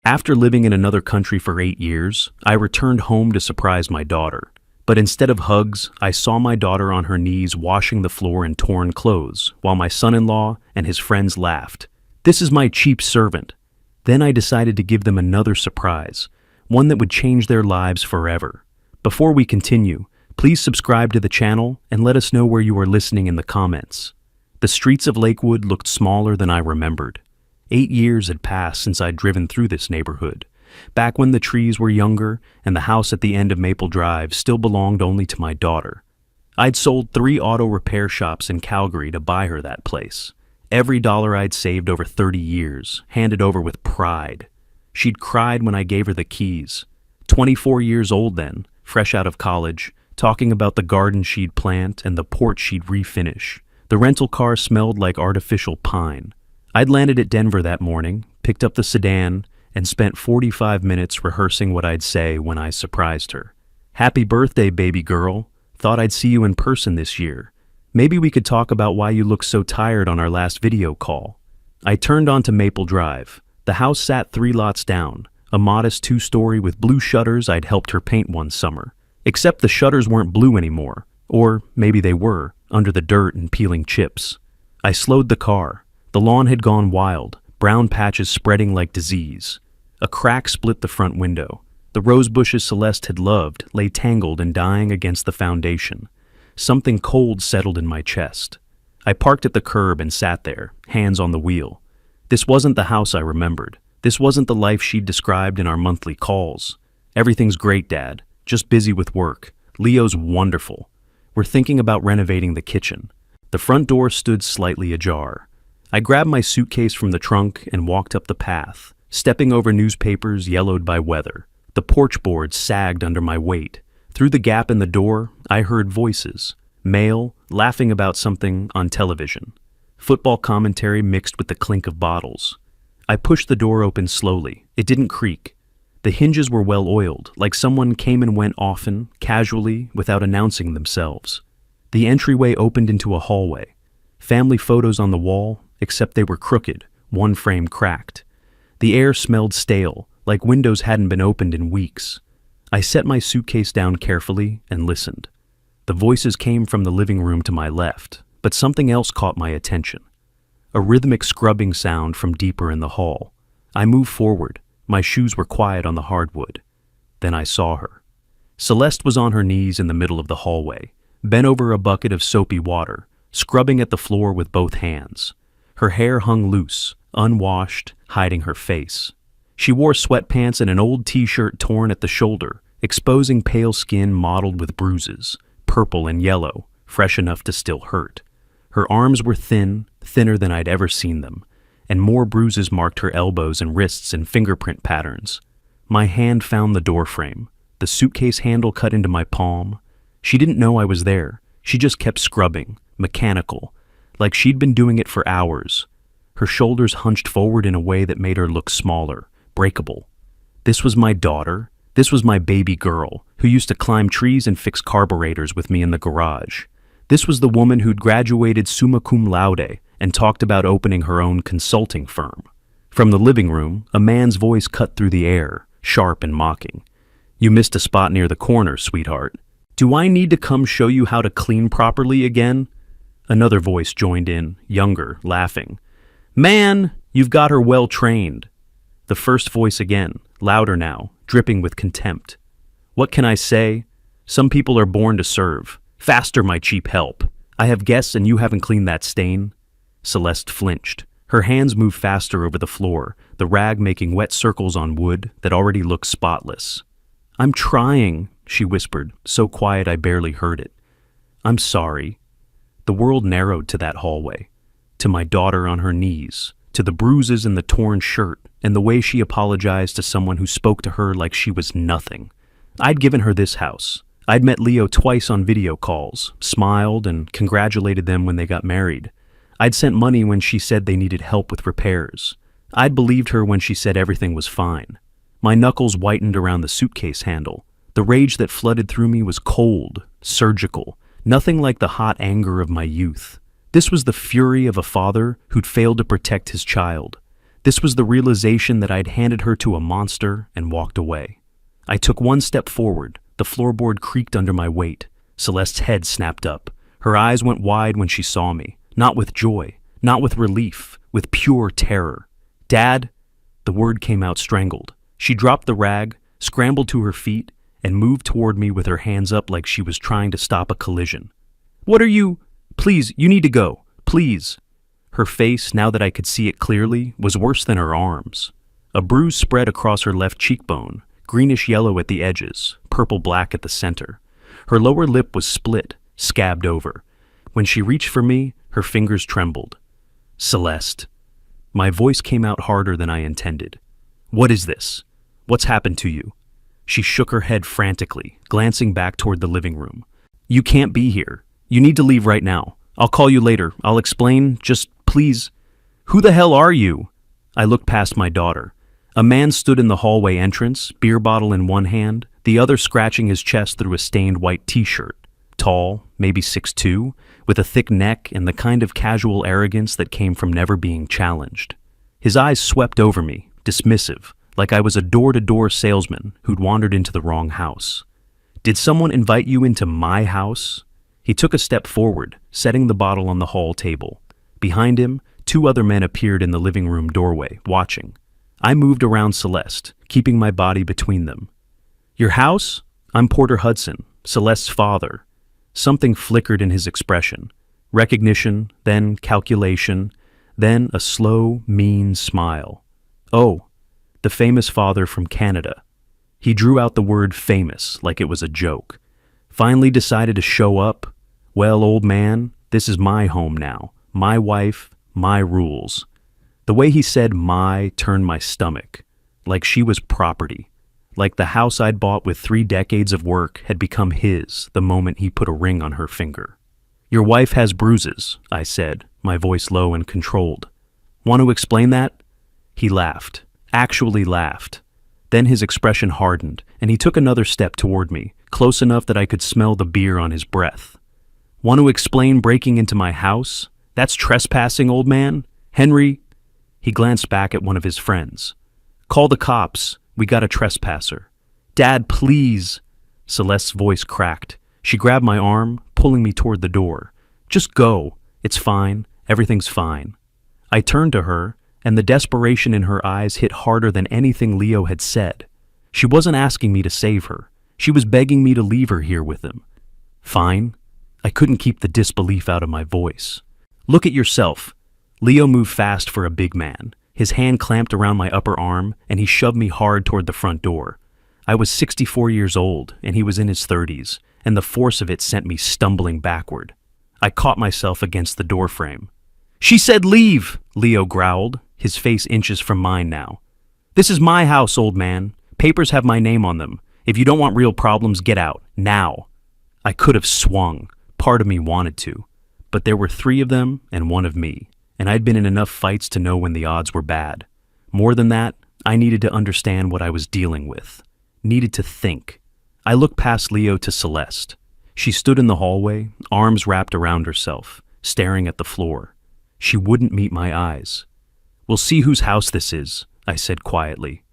After living in another country for 8 years, I returned home to surprise my daughter. But instead of hugs, I saw my daughter on her knees washing the floor in torn clothes, while my son-in-law and his friends laughed. "This is my cheap servant." Then I decided to give them another surprise, one that would change their lives forever. Before we continue, please subscribe to the channel and let us know where you are listening in the comments. The streets of Lakewood looked smaller than I remembered. 8 years had passed since I'd driven through this neighborhood, back when the trees were younger and the house at the end of Maple Drive still belonged only to my daughter. I'd sold 3 auto repair shops in Calgary to buy her that place. Every dollar I'd saved over 30 years, handed over with pride. She'd cried when I gave her the keys. 24 years old then, fresh out of college, talking about the garden she'd plant and the porch she'd refinish. The rental car smelled like artificial pine. I'd landed at Denver that morning, picked up the sedan, and spent 45 minutes rehearsing what I'd say when I surprised her. "Happy birthday, baby girl. Thought I'd see you in person this year. Maybe we could talk about why you look so tired on our last video call." I turned onto Maple Drive. The house sat 3 lots down, a modest 2-story with blue shutters I'd helped her paint one summer. Except the shutters weren't blue anymore, or maybe they were, under the dirt and peeling chips. I slowed the car. The lawn had gone wild, brown patches spreading like disease. A crack split the front window. The rose bushes Celeste had loved lay tangled and dying against the foundation. Something cold settled in my chest. I parked at the curb and sat there, hands on the wheel. This wasn't the house I remembered. This wasn't the life she'd described in our monthly calls. "Everything's great, Dad. Just busy with work. Leo's wonderful. We're thinking about renovating the kitchen." The front door stood slightly ajar. I grabbed my suitcase from the trunk and walked up the path, stepping over newspapers yellowed by weather. The porch boards sagged under my weight. Through the gap in the door, I heard voices, male, laughing about something on television. Football commentary mixed with the clink of bottles. I pushed the door open slowly. It didn't creak. The hinges were well oiled, like someone came and went often, casually, without announcing themselves. The entryway opened into a hallway. Family photos on the wall, except they were crooked, one frame cracked. The air smelled stale, like windows hadn't been opened in weeks. I set my suitcase down carefully and listened. The voices came from the living room to my left, but something else caught my attention. A rhythmic scrubbing sound from deeper in the hall. I moved forward. My shoes were quiet on the hardwood. Then I saw her. Celeste was on her knees in the middle of the hallway, bent over a bucket of soapy water, scrubbing at the floor with both hands. Her hair hung loose, unwashed, hiding her face. She wore sweatpants and an old t-shirt torn at the shoulder, exposing pale skin mottled with bruises, purple and yellow, fresh enough to still hurt. Her arms were thin, thinner than I'd ever seen them, and more bruises marked her elbows and wrists in fingerprint patterns. My hand found the doorframe, the suitcase handle cut into my palm. She didn't know I was there. She just kept scrubbing, mechanical, like she'd been doing it for hours. Her shoulders hunched forward in a way that made her look smaller, breakable. This was my daughter. This was my baby girl, who used to climb trees and fix carburetors with me in the garage. This was the woman who'd graduated summa cum laude and talked about opening her own consulting firm. From the living room, a man's voice cut through the air, sharp and mocking. "You missed a spot near the corner, sweetheart. Do I need to come show you how to clean properly again?" Another voice joined in, younger, laughing. "Man, you've got her well trained." The first voice again, louder now, dripping with contempt. "What can I say? Some people are born to serve. Faster, my cheap help. I have guests and you haven't cleaned that stain." Celeste flinched. Her hands moved faster over the floor, the rag making wet circles on wood that already looked spotless. "I'm trying," she whispered, so quiet I barely heard it. "I'm sorry." The world narrowed to that hallway, to my daughter on her knees, to the bruises in the torn shirt, and the way she apologized to someone who spoke to her like she was nothing. I'd given her this house. I'd met Leo twice on video calls, smiled, and congratulated them when they got married. I'd sent money when she said they needed help with repairs. I'd believed her when she said everything was fine. My knuckles whitened around the suitcase handle. The rage that flooded through me was cold, surgical, nothing like the hot anger of my youth. This was the fury of a father who'd failed to protect his child. This was the realization that I'd handed her to a monster and walked away. I took one step forward. The floorboard creaked under my weight. Celeste's head snapped up. Her eyes went wide when she saw me, not with joy, not with relief, with pure terror. "Dad?" The word came out strangled. She dropped the rag, scrambled to her feet, and moved toward me with her hands up like she was trying to stop a collision. "What are you? Please, you need to go. Please." Her face, now that I could see it clearly, was worse than her arms. A bruise spread across her left cheekbone, greenish-yellow at the edges, purple-black at the center. Her lower lip was split, scabbed over. When she reached for me, her fingers trembled. "Celeste." My voice came out harder than I intended. "What is this? What's happened to you?" She shook her head frantically, glancing back toward the living room. "You can't be here. You need to leave right now. I'll call you later. I'll explain. Just please." "Who the hell are you?" I looked past my daughter. A man stood in the hallway entrance, beer bottle in one hand, the other scratching his chest through a stained white t-shirt. Tall, maybe 6'2", with a thick neck and the kind of casual arrogance that came from never being challenged. His eyes swept over me, dismissive, like I was a door-to-door salesman who'd wandered into the wrong house. "Did someone invite you into my house?" He took a step forward, setting the bottle on the hall table. Behind him, 2 other men appeared in the living room doorway, watching. I moved around Celeste, keeping my body between them. "Your house? I'm Porter Hudson, Celeste's father." Something flickered in his expression. Recognition, then calculation, then a slow, mean smile. "Oh, the famous father from Canada." He drew out the word famous like it was a joke. "Finally decided to show up? Well, old man, this is my home now. My wife, my rules." The way he said "my" turned my stomach, like she was property, like the house I'd bought with 3 decades of work had become his the moment he put a ring on her finger. "Your wife has bruises," I said, my voice low and controlled. "Want to explain that?" He laughed, actually laughed. Then his expression hardened, and he took another step toward me, close enough that I could smell the beer on his breath. "Want to explain breaking into my house? That's trespassing, old man. Henry..." He glanced back at one of his friends. "Call the cops. We got a trespasser." "Dad, please." Celeste's voice cracked. She grabbed my arm, pulling me toward the door. "Just go. It's fine. Everything's fine." I turned to her, and the desperation in her eyes hit harder than anything Leo had said. She wasn't asking me to save her. She was begging me to leave her here with him. "Fine." I couldn't keep the disbelief out of my voice. "Look at yourself." Leo moved fast for a big man. His hand clamped around my upper arm, and he shoved me hard toward the front door. I was 64 years old, and he was in his 30s, and the force of it sent me stumbling backward. I caught myself against the doorframe. "She said leave," Leo growled, his face inches from mine now. "This is my house, old man. Papers have my name on them. If you don't want real problems, get out, now." I could have swung. Part of me wanted to. But there were 3 of them and 1 of me, and I'd been in enough fights to know when the odds were bad. More than that, I needed to understand what I was dealing with. Needed to think. I looked past Leo to Celeste. She stood in the hallway, arms wrapped around herself, staring at the floor. She wouldn't meet my eyes. "We'll see whose house this is," I said quietly.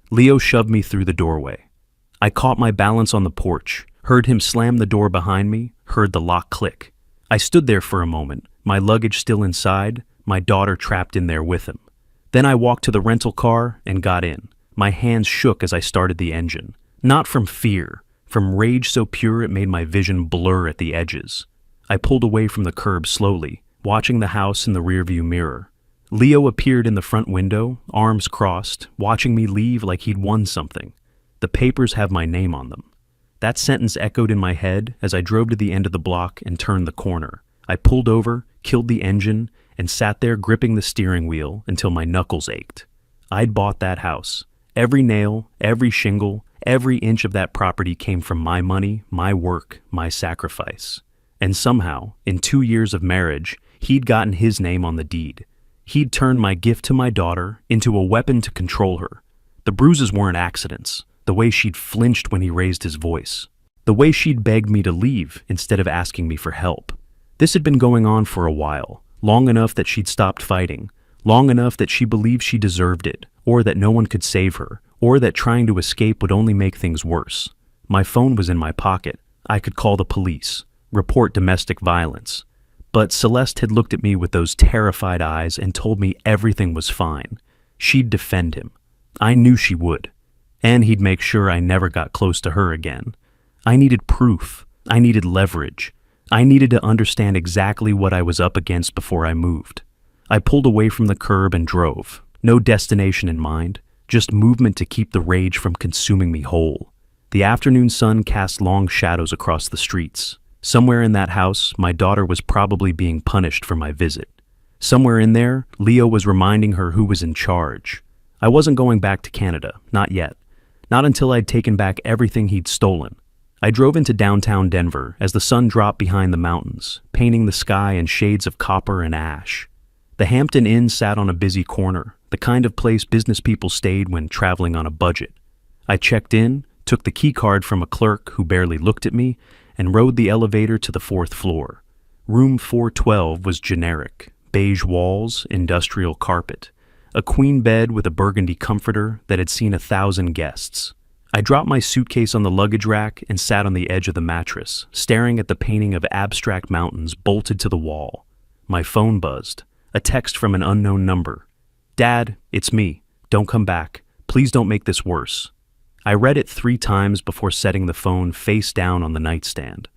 Leo shoved me through the doorway. I caught my balance on the porch, heard him slam the door behind me, heard the lock click. I stood there for a moment, my luggage still inside, my daughter trapped in there with him. Then I walked to the rental car and got in. My hands shook as I started the engine. Not from fear, from rage so pure it made my vision blur at the edges. I pulled away from the curb slowly, watching the house in the rearview mirror. Leo appeared in the front window, arms crossed, watching me leave like he'd won something. "The papers have my name on them." That sentence echoed in my head as I drove to the end of the block and turned the corner. I pulled over, killed the engine, and sat there gripping the steering wheel until my knuckles ached. I'd bought that house. Every nail, every shingle, every inch of that property came from my money, my work, my sacrifice. And somehow, in 2 years of marriage, he'd gotten his name on the deed. He'd turned my gift to my daughter into a weapon to control her. The bruises weren't accidents. The way she'd flinched when he raised his voice. The way she'd begged me to leave instead of asking me for help. This had been going on for a while, long enough that she'd stopped fighting, long enough that she believed she deserved it, or that no one could save her, or that trying to escape would only make things worse. My phone was in my pocket. I could call the police, report domestic violence. But Celeste had looked at me with those terrified eyes and told me everything was fine. She'd defend him. I knew she would. And he'd make sure I never got close to her again. I needed proof. I needed leverage. I needed to understand exactly what I was up against before I moved. I pulled away from the curb and drove. No destination in mind, just movement to keep the rage from consuming me whole. The afternoon sun cast long shadows across the streets. Somewhere in that house, my daughter was probably being punished for my visit. Somewhere in there, Leo was reminding her who was in charge. I wasn't going back to Canada, not yet. Not until I'd taken back everything he'd stolen. I drove into downtown Denver as the sun dropped behind the mountains, painting the sky in shades of copper and ash. The Hampton Inn sat on a busy corner, the kind of place business people stayed when traveling on a budget. I checked in, took the key card from a clerk who barely looked at me, and rode the elevator to the 4th floor. Room 412 was generic, beige walls, industrial carpet, a queen bed with a burgundy comforter that had seen 1,000 guests. I dropped my suitcase on the luggage rack and sat on the edge of the mattress, staring at the painting of abstract mountains bolted to the wall. My phone buzzed. A text from an unknown number. "Dad, it's me. Don't come back. Please don't make this worse." I read it 3 times before setting the phone face down on the nightstand.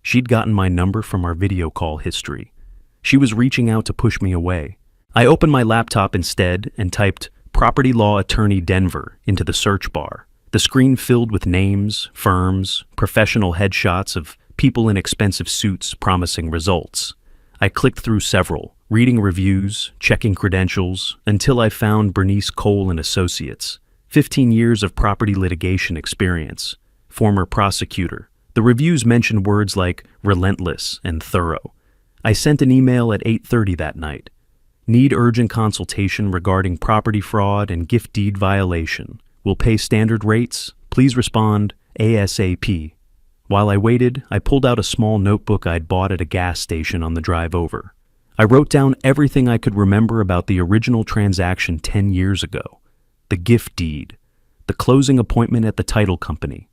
She'd gotten my number from our video call history. She was reaching out to push me away. I opened my laptop instead and typed "Property Law Attorney Denver" into the search bar. The screen filled with names, firms, professional headshots of people in expensive suits promising results. I clicked through several, reading reviews, checking credentials, until I found Bernice Cole and Associates, 15 years of property litigation experience, former prosecutor. The reviews mentioned words like relentless and thorough. I sent an email at 8:30 that night. Need urgent consultation regarding property fraud and gift deed violation. Will pay standard rates. Please respond ASAP. While I waited, I pulled out a small notebook I'd bought at a gas station on the drive over. I wrote down everything I could remember about the original transaction 10 years ago. The gift deed, the closing appointment at the title company,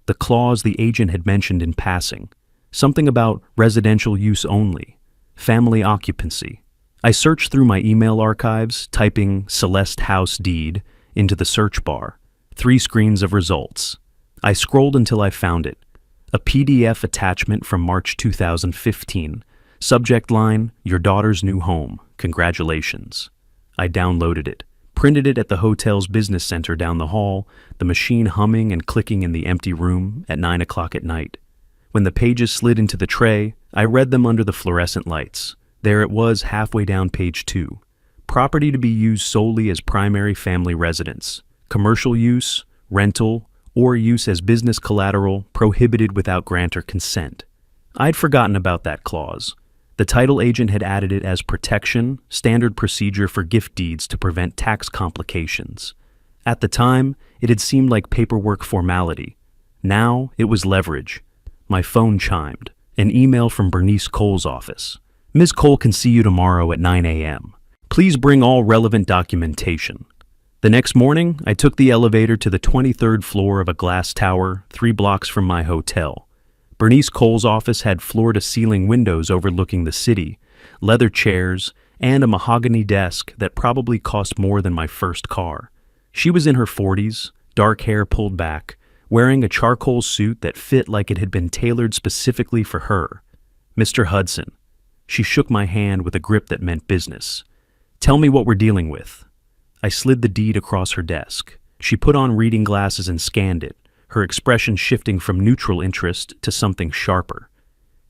the clause the agent had mentioned in passing, something about residential use only, family occupancy. I searched through my email archives, typing Celeste House Deed into the search bar. 3 screens of results. I scrolled until I found it. A PDF attachment from March 2015. Subject line, "Your daughter's new home. Congratulations." I downloaded it, printed it at the hotel's business center down the hall, the machine humming and clicking in the empty room at 9 o'clock at night. When the pages slid into the tray, I read them under the fluorescent lights. There it was halfway down page 2. Property to be used solely as primary family residence. Commercial use, rental, or use as business collateral prohibited without grantor consent. I'd forgotten about that clause. The title agent had added it as protection, standard procedure for gift deeds to prevent tax complications. At the time, it had seemed like paperwork formality. Now, it was leverage. My phone chimed. An email from Bernice Cole's office. "Ms. Cole can see you tomorrow at 9 a.m. Please bring all relevant documentation." The next morning, I took the elevator to the 23rd floor of a glass tower 3 blocks from my hotel. Bernice Cole's office had floor-to-ceiling windows overlooking the city, leather chairs, and a mahogany desk that probably cost more than my first car. She was in her 40s, dark hair pulled back, wearing a charcoal suit that fit like it had been tailored specifically for her. "Mr. Hudson." She shook my hand with a grip that meant business. "Tell me what we're dealing with." I slid the deed across her desk. She put on reading glasses and scanned it, her expression shifting from neutral interest to something sharper.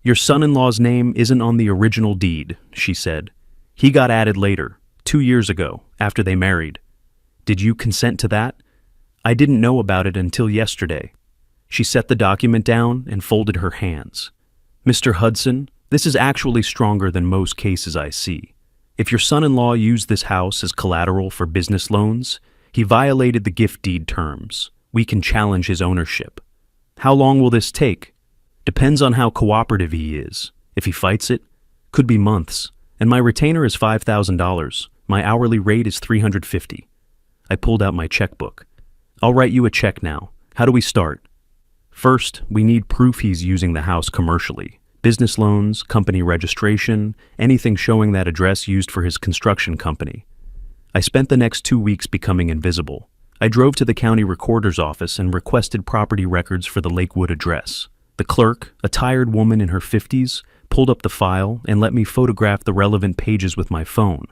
"Your son-in-law's name isn't on the original deed," she said. "He got added later, 2 years ago, after they married. Did you consent to that?" "I didn't know about it until yesterday." She set the document down and folded her hands. "Mr. Hudson, this is actually stronger than most cases I see. If your son-in-law used this house as collateral for business loans, he violated the gift deed terms. We can challenge his ownership. How long will this take? Depends on how cooperative he is. If he fights it, could be months. And my retainer is $5,000. My hourly rate is $350. I pulled out my checkbook. I'll write you a check now. How do we start? First, we need proof he's using the house commercially. Business loans, company registration, anything showing that address used for his construction company. I spent the next 2 weeks becoming invisible. I drove to the county recorder's office and requested property records for the Lakewood address. The clerk, a tired woman in her 50s, pulled up the file and let me photograph the relevant pages with my phone.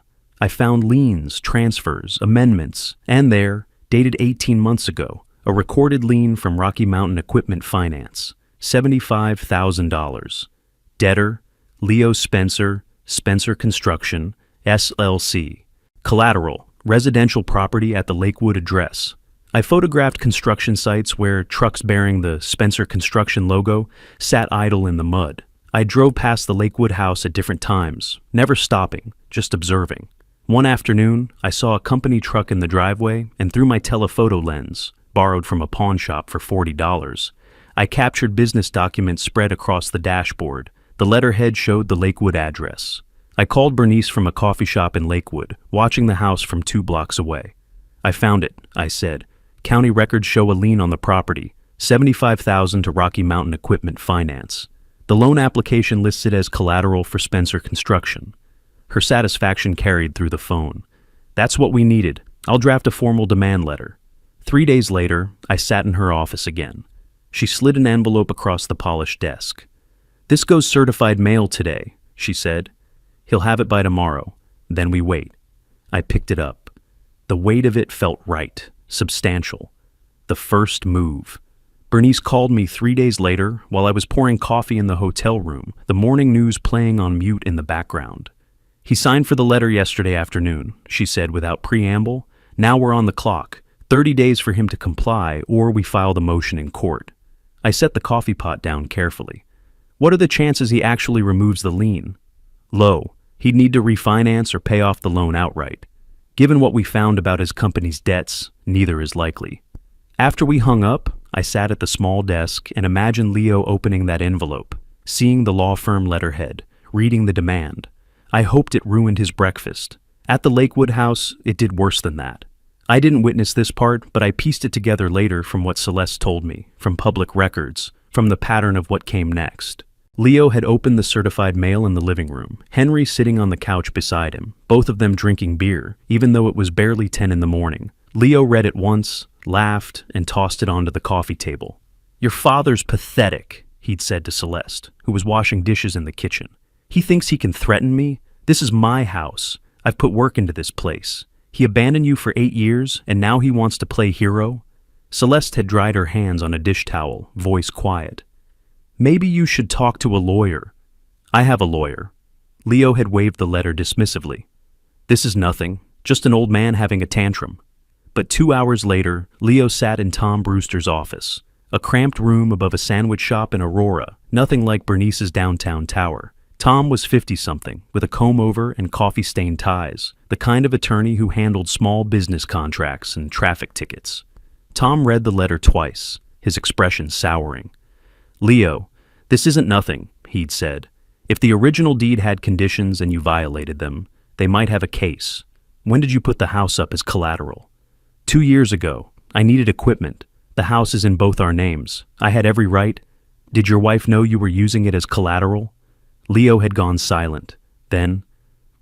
I found liens, transfers, amendments, and there, dated 18 months ago, a recorded lien from Rocky Mountain Equipment Finance, $75,000. Debtor, Leo Spencer, Spencer Construction, SLC. Collateral, residential property at the Lakewood address. I photographed construction sites where trucks bearing the Spencer Construction logo sat idle in the mud. I drove past the Lakewood house at different times, never stopping, just observing. One afternoon, I saw a company truck in the driveway, and through my telephoto lens, borrowed from a pawn shop for $40, I captured business documents spread across the dashboard. The letterhead showed the Lakewood address. I called Bernice from a coffee shop in Lakewood, watching the house from 2 blocks away. I found it, I said. County records show a lien on the property, $75,000 to Rocky Mountain Equipment Finance. The loan application lists it as collateral for Spencer Construction. Her satisfaction carried through the phone. That's what we needed. I'll draft a formal demand letter. 3 days later, I sat in her office again. She slid an envelope across the polished desk. "This goes certified mail today," she said. "He'll have it by tomorrow." Then we wait. I picked it up. The weight of it felt right, substantial. The first move. Bernice called me 3 days later while I was pouring coffee in the hotel room, the morning news playing on mute in the background. "He signed for the letter yesterday afternoon," she said without preamble. "Now we're on the clock. 30 days for him to comply, or we file the motion in court." I set the coffee pot down carefully. "What are the chances he actually removes the lien?" "Low. He'd need to refinance or pay off the loan outright. Given what we found about his company's debts, neither is likely." After we hung up, I sat at the small desk and imagined Leo opening that envelope, seeing the law firm letterhead, reading the demand. I hoped it ruined his breakfast. At the Lakewood house, it did worse than that. I didn't witness this part, but I pieced it together later from what Celeste told me, from public records, from the pattern of what came next. Leo had opened the certified mail in the living room, Henry sitting on the couch beside him, both of them drinking beer, even though it was barely 10 in the morning. Leo read it once, laughed, and tossed it onto the coffee table. "Your father's pathetic," he'd said to Celeste, who was washing dishes in the kitchen. "He thinks he can threaten me? This is my house. I've put work into this place. He abandoned you for 8 years, and now he wants to play hero?" Celeste had dried her hands on a dish towel, voice quiet. "Maybe you should talk to a lawyer." "I have a lawyer." Leo had waved the letter dismissively. "This is nothing, just an old man having a tantrum." But 2 hours later, Leo sat in Tom Brewster's office, a cramped room above a sandwich shop in Aurora, nothing like Bernice's downtown tower. Tom was 50-something, with a comb-over and coffee-stained ties, the kind of attorney who handled small business contracts and traffic tickets. Tom read the letter twice, his expression souring. "Leo, this isn't nothing," he'd said. "If the original deed had conditions and you violated them, they might have a case. When did you put the house up as collateral?" 2 years ago. I needed equipment. The house is in both our names. I had every right. Did your wife know you were using it as collateral?" Leo had gone silent. Then,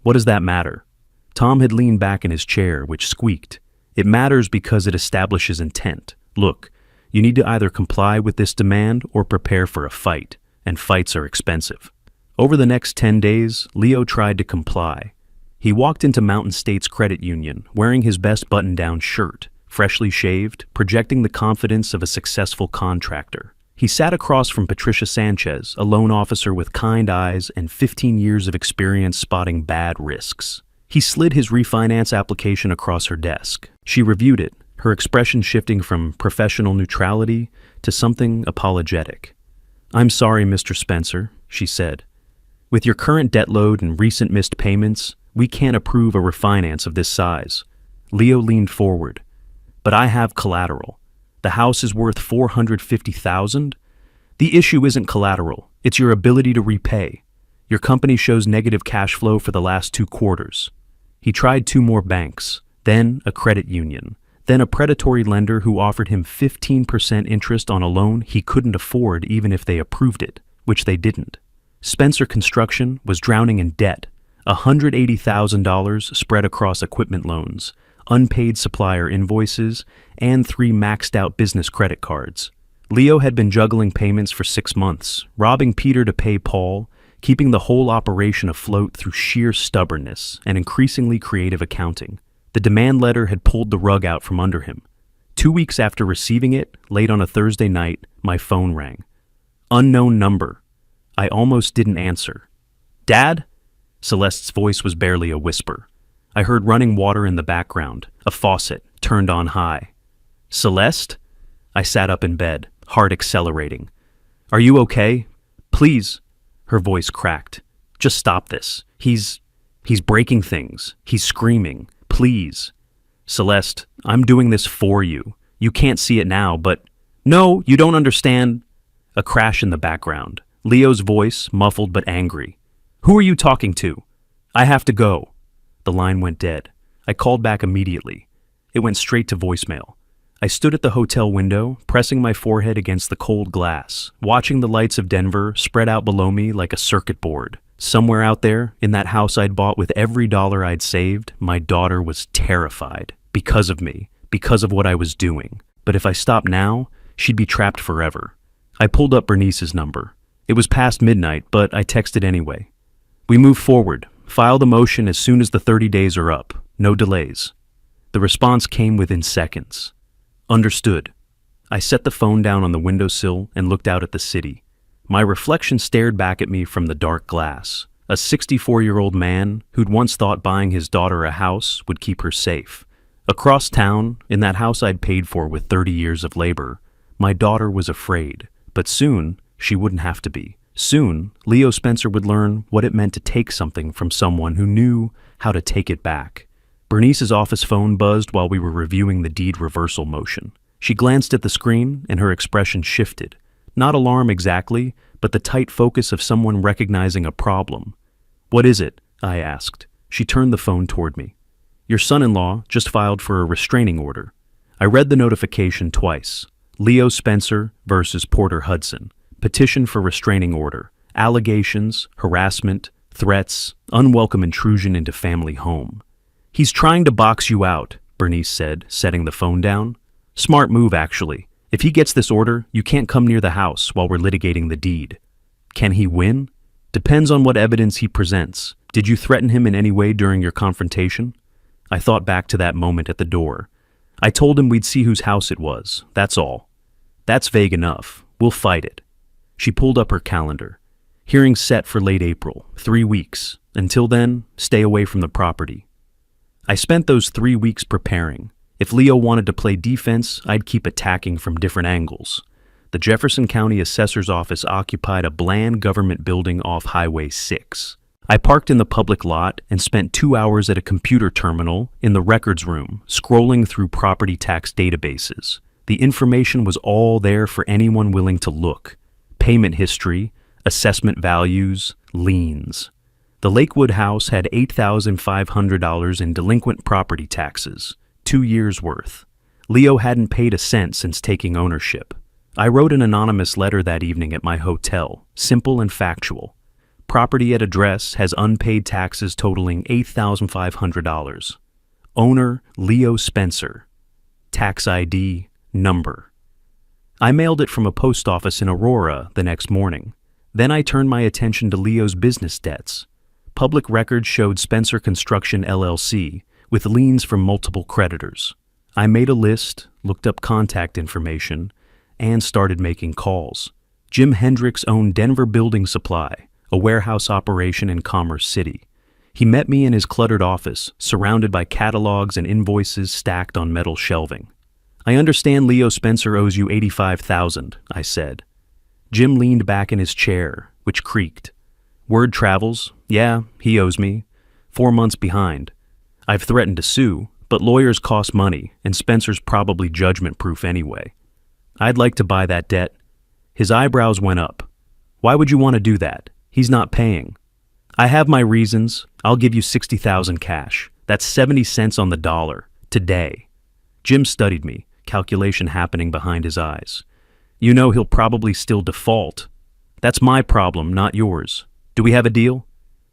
"What does that matter?" Tom had leaned back in his chair, which squeaked. "It matters because it establishes intent. Look, you need to either comply with this demand or prepare for a fight, and fights are expensive." Over the next 10 days, Leo tried to comply. He walked into Mountain States Credit Union, wearing his best button-down shirt, freshly shaved, projecting the confidence of a successful contractor. He sat across from Patricia Sanchez, a loan officer with kind eyes and 15 years of experience spotting bad risks. He slid his refinance application across her desk. She reviewed it, her expression shifting from professional neutrality to something apologetic. "I'm sorry, Mr. Spencer," she said. "With your current debt load and recent missed payments, we can't approve a refinance of this size." Leo leaned forward. "But I have collateral. The house is worth $450,000. The issue isn't collateral, it's your ability to repay. Your company shows negative cash flow for the last 2 quarters. He tried 2 more banks, then a credit union, then a predatory lender who offered him 15% interest on a loan he couldn't afford even if they approved it, which they didn't. Spencer Construction was drowning in debt, $180,000 spread across equipment loans, unpaid supplier invoices, and 3 maxed-out business credit cards. Leo had been juggling payments for 6 months, robbing Peter to pay Paul, keeping the whole operation afloat through sheer stubbornness and increasingly creative accounting. The demand letter had pulled the rug out from under him. 2 weeks after receiving it, late on a Thursday night, my phone rang. Unknown number. I almost didn't answer. "Dad?" Celeste's voice was barely a whisper. I heard running water in the background, a faucet turned on high. "Celeste?" I sat up in bed, heart accelerating. "Are you okay? Please." Her voice cracked. "Just stop this. He's breaking things. He's screaming. Please." "Celeste, I'm doing this for you. You can't see it now, but—" "No, you don't understand." A crash in the background. Leo's voice, muffled but angry. "Who are you talking to? I have to go." The line went dead. I called back immediately. It went straight to voicemail. I stood at the hotel window, pressing my forehead against the cold glass, watching the lights of Denver spread out below me like a circuit board. Somewhere out there, in that house I'd bought with every dollar I'd saved, my daughter was terrified. Because of me, because of what I was doing. But if I stopped now, she'd be trapped forever. I pulled up Bernice's number. It was past midnight, but I texted anyway. "We move forward. File the motion as soon as the 30 days are up. No delays." The response came within seconds. "Understood." I set the phone down on the windowsill and looked out at the city. My reflection stared back at me from the dark glass. A 64-year-old man who'd once thought buying his daughter a house would keep her safe. Across town, in that house I'd paid for with 30 years of labor, my daughter was afraid. But soon, she wouldn't have to be. Soon, Leo Spencer would learn what it meant to take something from someone who knew how to take it back. Bernice's office phone buzzed while we were reviewing the deed reversal motion. She glanced at the screen and her expression shifted. Not alarm exactly, but the tight focus of someone recognizing a problem. "What is it?" I asked. She turned the phone toward me. "Your son-in-law just filed for a restraining order." I read the notification twice. Leo Spencer versus Porter Hudson. Petition for restraining order. Allegations, harassment, threats, unwelcome intrusion into family home. "He's trying to box you out," Bernice said, setting the phone down. "Smart move, actually. If he gets this order, you can't come near the house while we're litigating the deed." "Can he win?" "Depends on what evidence he presents. Did you threaten him in any way during your confrontation?" I thought back to that moment at the door. I told him we'd see whose house it was, that's all. "That's vague enough. We'll fight it." She pulled up her calendar. "Hearing set for late April, 3 weeks. Until then, stay away from the property." I spent those 3 weeks preparing. If Leo wanted to play defense, I'd keep attacking from different angles. The Jefferson County Assessor's Office occupied a bland government building off Highway 6. I parked in the public lot and spent 2 hours at a computer terminal in the records room, scrolling through property tax databases. The information was all there for anyone willing to look. Payment history, assessment values, liens. The Lakewood house had $8,500 in delinquent property taxes, 2 years' worth. Leo hadn't paid a cent since taking ownership. I wrote an anonymous letter that evening at my hotel, simple and factual. Property at address has unpaid taxes totaling $8,500. Owner, Leo Spencer. Tax ID, number. I mailed it from a post office in Aurora the next morning. Then I turned my attention to Leo's business debts. Public records showed Spencer Construction LLC, with liens from multiple creditors. I made a list, looked up contact information, and started making calls. Jim Hendricks owned Denver Building Supply, a warehouse operation in Commerce City. He met me in his cluttered office, surrounded by catalogs and invoices stacked on metal shelving. "I understand Leo Spencer owes you $85,000, I said. Jim leaned back in his chair, which creaked. "Word travels. Yeah, he owes me. 4 months behind. I've threatened to sue, but lawyers cost money, and Spencer's probably judgment-proof anyway. I'd like to buy that debt." His eyebrows went up. "Why would you want to do that? He's not paying." "I have my reasons. I'll give you $60,000 cash, That's 70 cents on the dollar. Today. Jim studied me, calculation happening behind his eyes. You know he'll probably still default. That's my problem, not yours. Do we have a deal?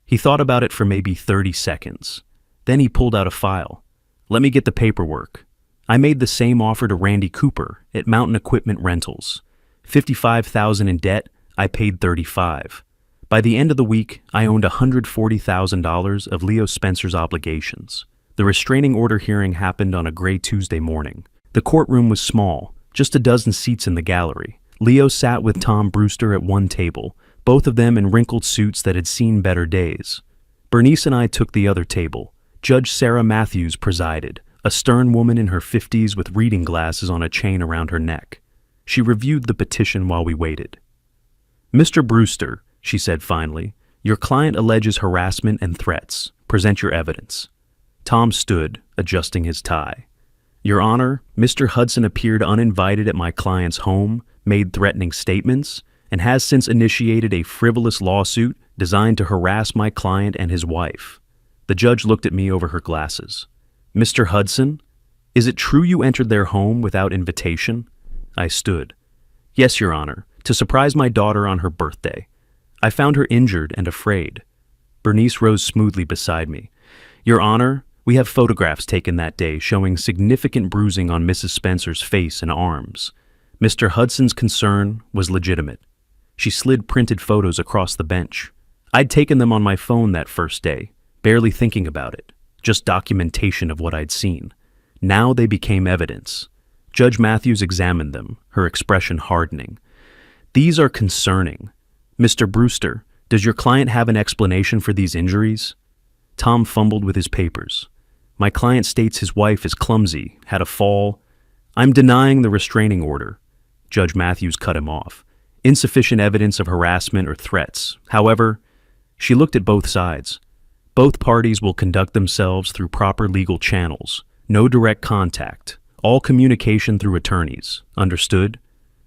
He thought about it for maybe 30 seconds. Then he pulled out a file. Let me get the paperwork. I made the same offer to Randy Cooper at Mountain Equipment Rentals. $55,000 in debt, I paid $35. By the end of the week, I owned $140,000 of Leo Spencer's obligations. The restraining order hearing happened on a gray Tuesday morning. The courtroom was small, just a dozen seats in the gallery. Leo sat with Tom Brewster at one table, both of them in wrinkled suits that had seen better days. Bernice and I took the other table. Judge Sarah Matthews presided, a stern woman in her 50s with reading glasses on a chain around her neck. She reviewed the petition while we waited. Mr. Brewster, she said finally, your client alleges harassment and threats. Present your evidence. Tom stood, adjusting his tie. Your Honor, Mr. Hudson appeared uninvited at my client's home, made threatening statements, and has since initiated a frivolous lawsuit designed to harass my client and his wife. The judge looked at me over her glasses. Mr. Hudson, is it true you entered their home without invitation? I stood. Yes, Your Honor, to surprise my daughter on her birthday. I found her injured and afraid. Bernice rose smoothly beside me. Your Honor, we have photographs taken that day showing significant bruising on Mrs. Spencer's face and arms. Mr. Hudson's concern was legitimate. She slid printed photos across the bench. I'd taken them on my phone that first day, barely thinking about it, just documentation of what I'd seen. Now they became evidence. Judge Matthews examined them, her expression hardening. These are concerning. Mr. Brewster, does your client have an explanation for these injuries? Tom fumbled with his papers. My client states his wife is clumsy, had a fall. I'm denying the restraining order. Judge Matthews cut him off. Insufficient evidence of harassment or threats. However, she looked at both sides. Both parties will conduct themselves through proper legal channels. No direct contact. All communication through attorneys. Understood?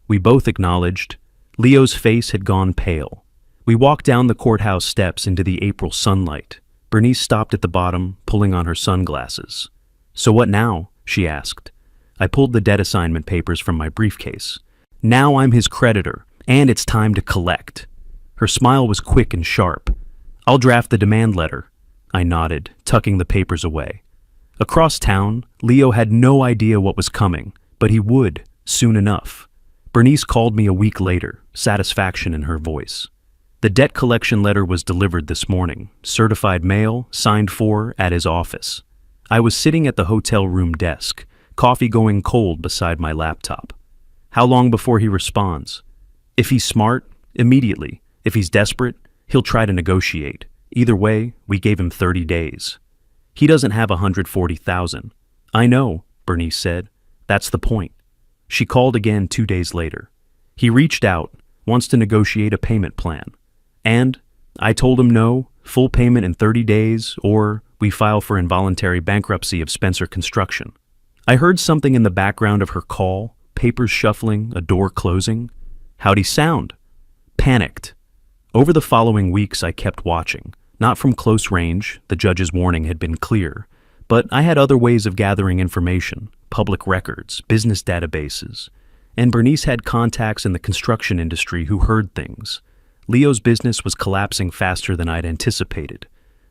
We both acknowledged. Leo's face had gone pale. We walked down the courthouse steps into the April sunlight. Bernice stopped at the bottom, pulling on her sunglasses. So what now? She asked. I pulled the debt assignment papers from my briefcase. Now I'm his creditor, and it's time to collect. Her smile was quick and sharp. I'll draft the demand letter. I nodded, tucking the papers away. Across town, Leo had no idea what was coming, but he would, soon enough. Bernice called me a week later, satisfaction in her voice. The debt collection letter was delivered this morning, certified mail, signed for, at his office. I was sitting at the hotel room desk, coffee going cold beside my laptop. How long before he responds? If he's smart, immediately. If he's desperate, he'll try to negotiate. Either way, we gave him 30 days. He doesn't have $140,000. I know, Bernice said. That's the point. She called again 2 days later. He reached out, wants to negotiate a payment plan. And I told him no, full payment in 30 days, or we file for involuntary bankruptcy of Spencer Construction. I heard something in the background of her call, papers shuffling, a door closing. How'd he sound? Panicked. Over the following weeks, I kept watching. Not from close range, the judge's warning had been clear, but I had other ways of gathering information, public records, business databases, and Bernice had contacts in the construction industry who heard things. Leo's business was collapsing faster than I'd anticipated.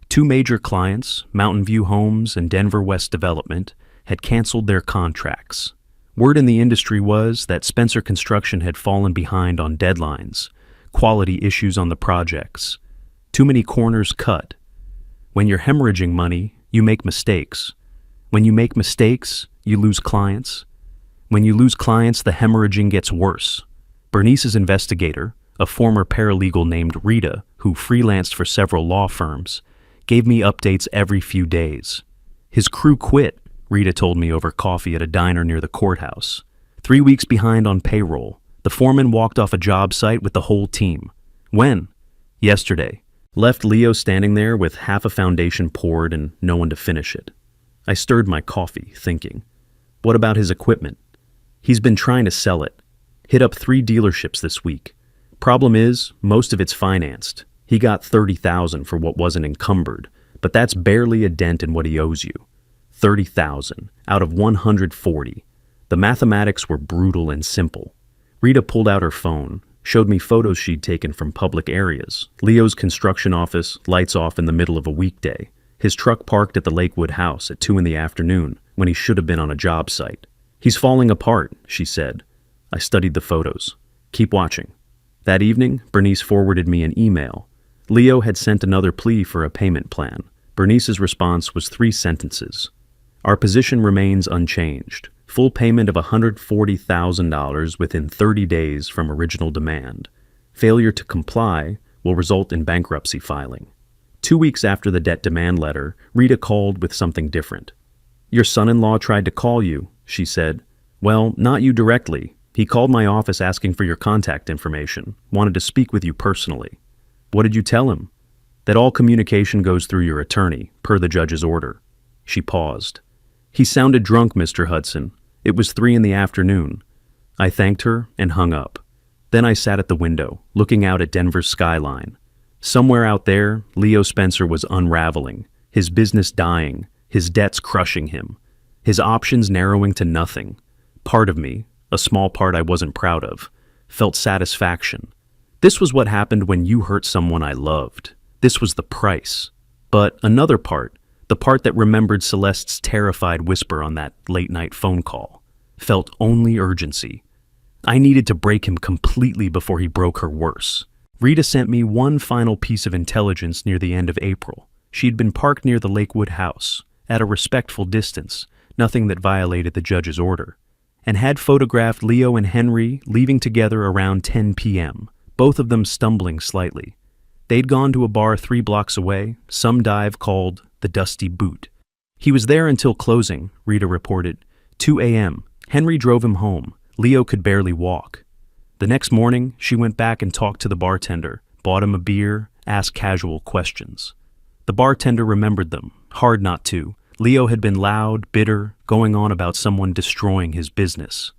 2 major clients, Mountain View Homes and Denver West Development, had canceled their contracts. Word in the industry was that Spencer Construction had fallen behind on deadlines, quality issues on the projects, too many corners cut. When you're hemorrhaging money, you make mistakes. When you make mistakes, you lose clients. When you lose clients, the hemorrhaging gets worse. Bernice's investigator, a former paralegal named Rita, who freelanced for several law firms, gave me updates every few days. His crew quit, Rita told me over coffee at a diner near the courthouse. 3 weeks behind on payroll. The foreman walked off a job site with the whole team. When? Yesterday. Left Leo standing there with half a foundation poured and no one to finish it. I stirred my coffee, thinking. What about his equipment? He's been trying to sell it. Hit up 3 dealerships this week. Problem is, most of it's financed. He got $30,000 for what wasn't encumbered, but that's barely a dent in what he owes you. 30,000 out of 140. The mathematics were brutal and simple. Rita pulled out her phone, showed me photos she'd taken from public areas. Leo's construction office, lights off in the middle of a weekday. His truck parked at the Lakewood house at 2 in the afternoon when he should have been on a job site. He's falling apart, she said. I studied the photos. Keep watching. That evening, Bernice forwarded me an email. Leo had sent another plea for a payment plan. Bernice's response was 3 sentences. Our position remains unchanged. Full payment of $140,000 within 30 days from original demand. Failure to comply will result in bankruptcy filing. 2 weeks after the debt demand letter, Rita called with something different. Your son-in-law tried to call you, she said. Well, not you directly. He called my office asking for your contact information, wanted to speak with you personally. What did you tell him? That all communication goes through your attorney, per the judge's order. She paused. He sounded drunk, Mr. Hudson. It was 3 in the afternoon. I thanked her and hung up. Then I sat at the window, looking out at Denver's skyline. Somewhere out there, Leo Spencer was unraveling, his business dying, his debts crushing him, his options narrowing to nothing. Part of me, a small part I wasn't proud of, felt satisfaction. This was what happened when you hurt someone I loved. This was the price. But another part, the part that remembered Celeste's terrified whisper on that late-night phone call, felt only urgency. I needed to break him completely before he broke her worse. Rita sent me one final piece of intelligence near the end of April. She'd been parked near the Lakewood house, at a respectful distance, nothing that violated the judge's order, and had photographed Leo and Henry leaving together around 10 p.m., both of them stumbling slightly. They'd gone to a bar 3 blocks away, some dive called the Dusty Boot. He was there until closing, Rita reported. 2 a.m. Henry drove him home. Leo could barely walk. The next morning, she went back and talked to the bartender, bought him a beer, asked casual questions. The bartender remembered them, hard not to. Leo had been loud, bitter, going on about someone destroying his business.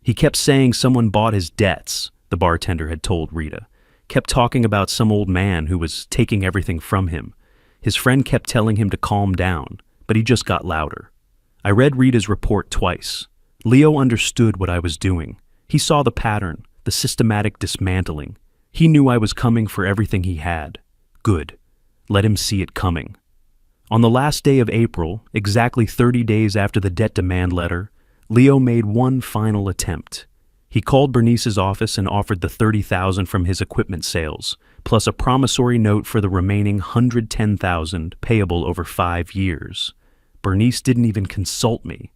He kept saying someone bought his debts, the bartender had told Rita. Kept talking about some old man who was taking everything from him. His friend kept telling him to calm down, but he just got louder. I read Rita's report twice. Leo understood what I was doing. He saw the pattern, the systematic dismantling. He knew I was coming for everything he had. Good. Let him see it coming. On the last day of April, exactly 30 days after the debt demand letter, Leo made one final attempt. He called Bernice's office and offered the $30,000 from his equipment sales, plus a promissory note for the remaining $110,000 payable over 5 years. Bernice didn't even consult me.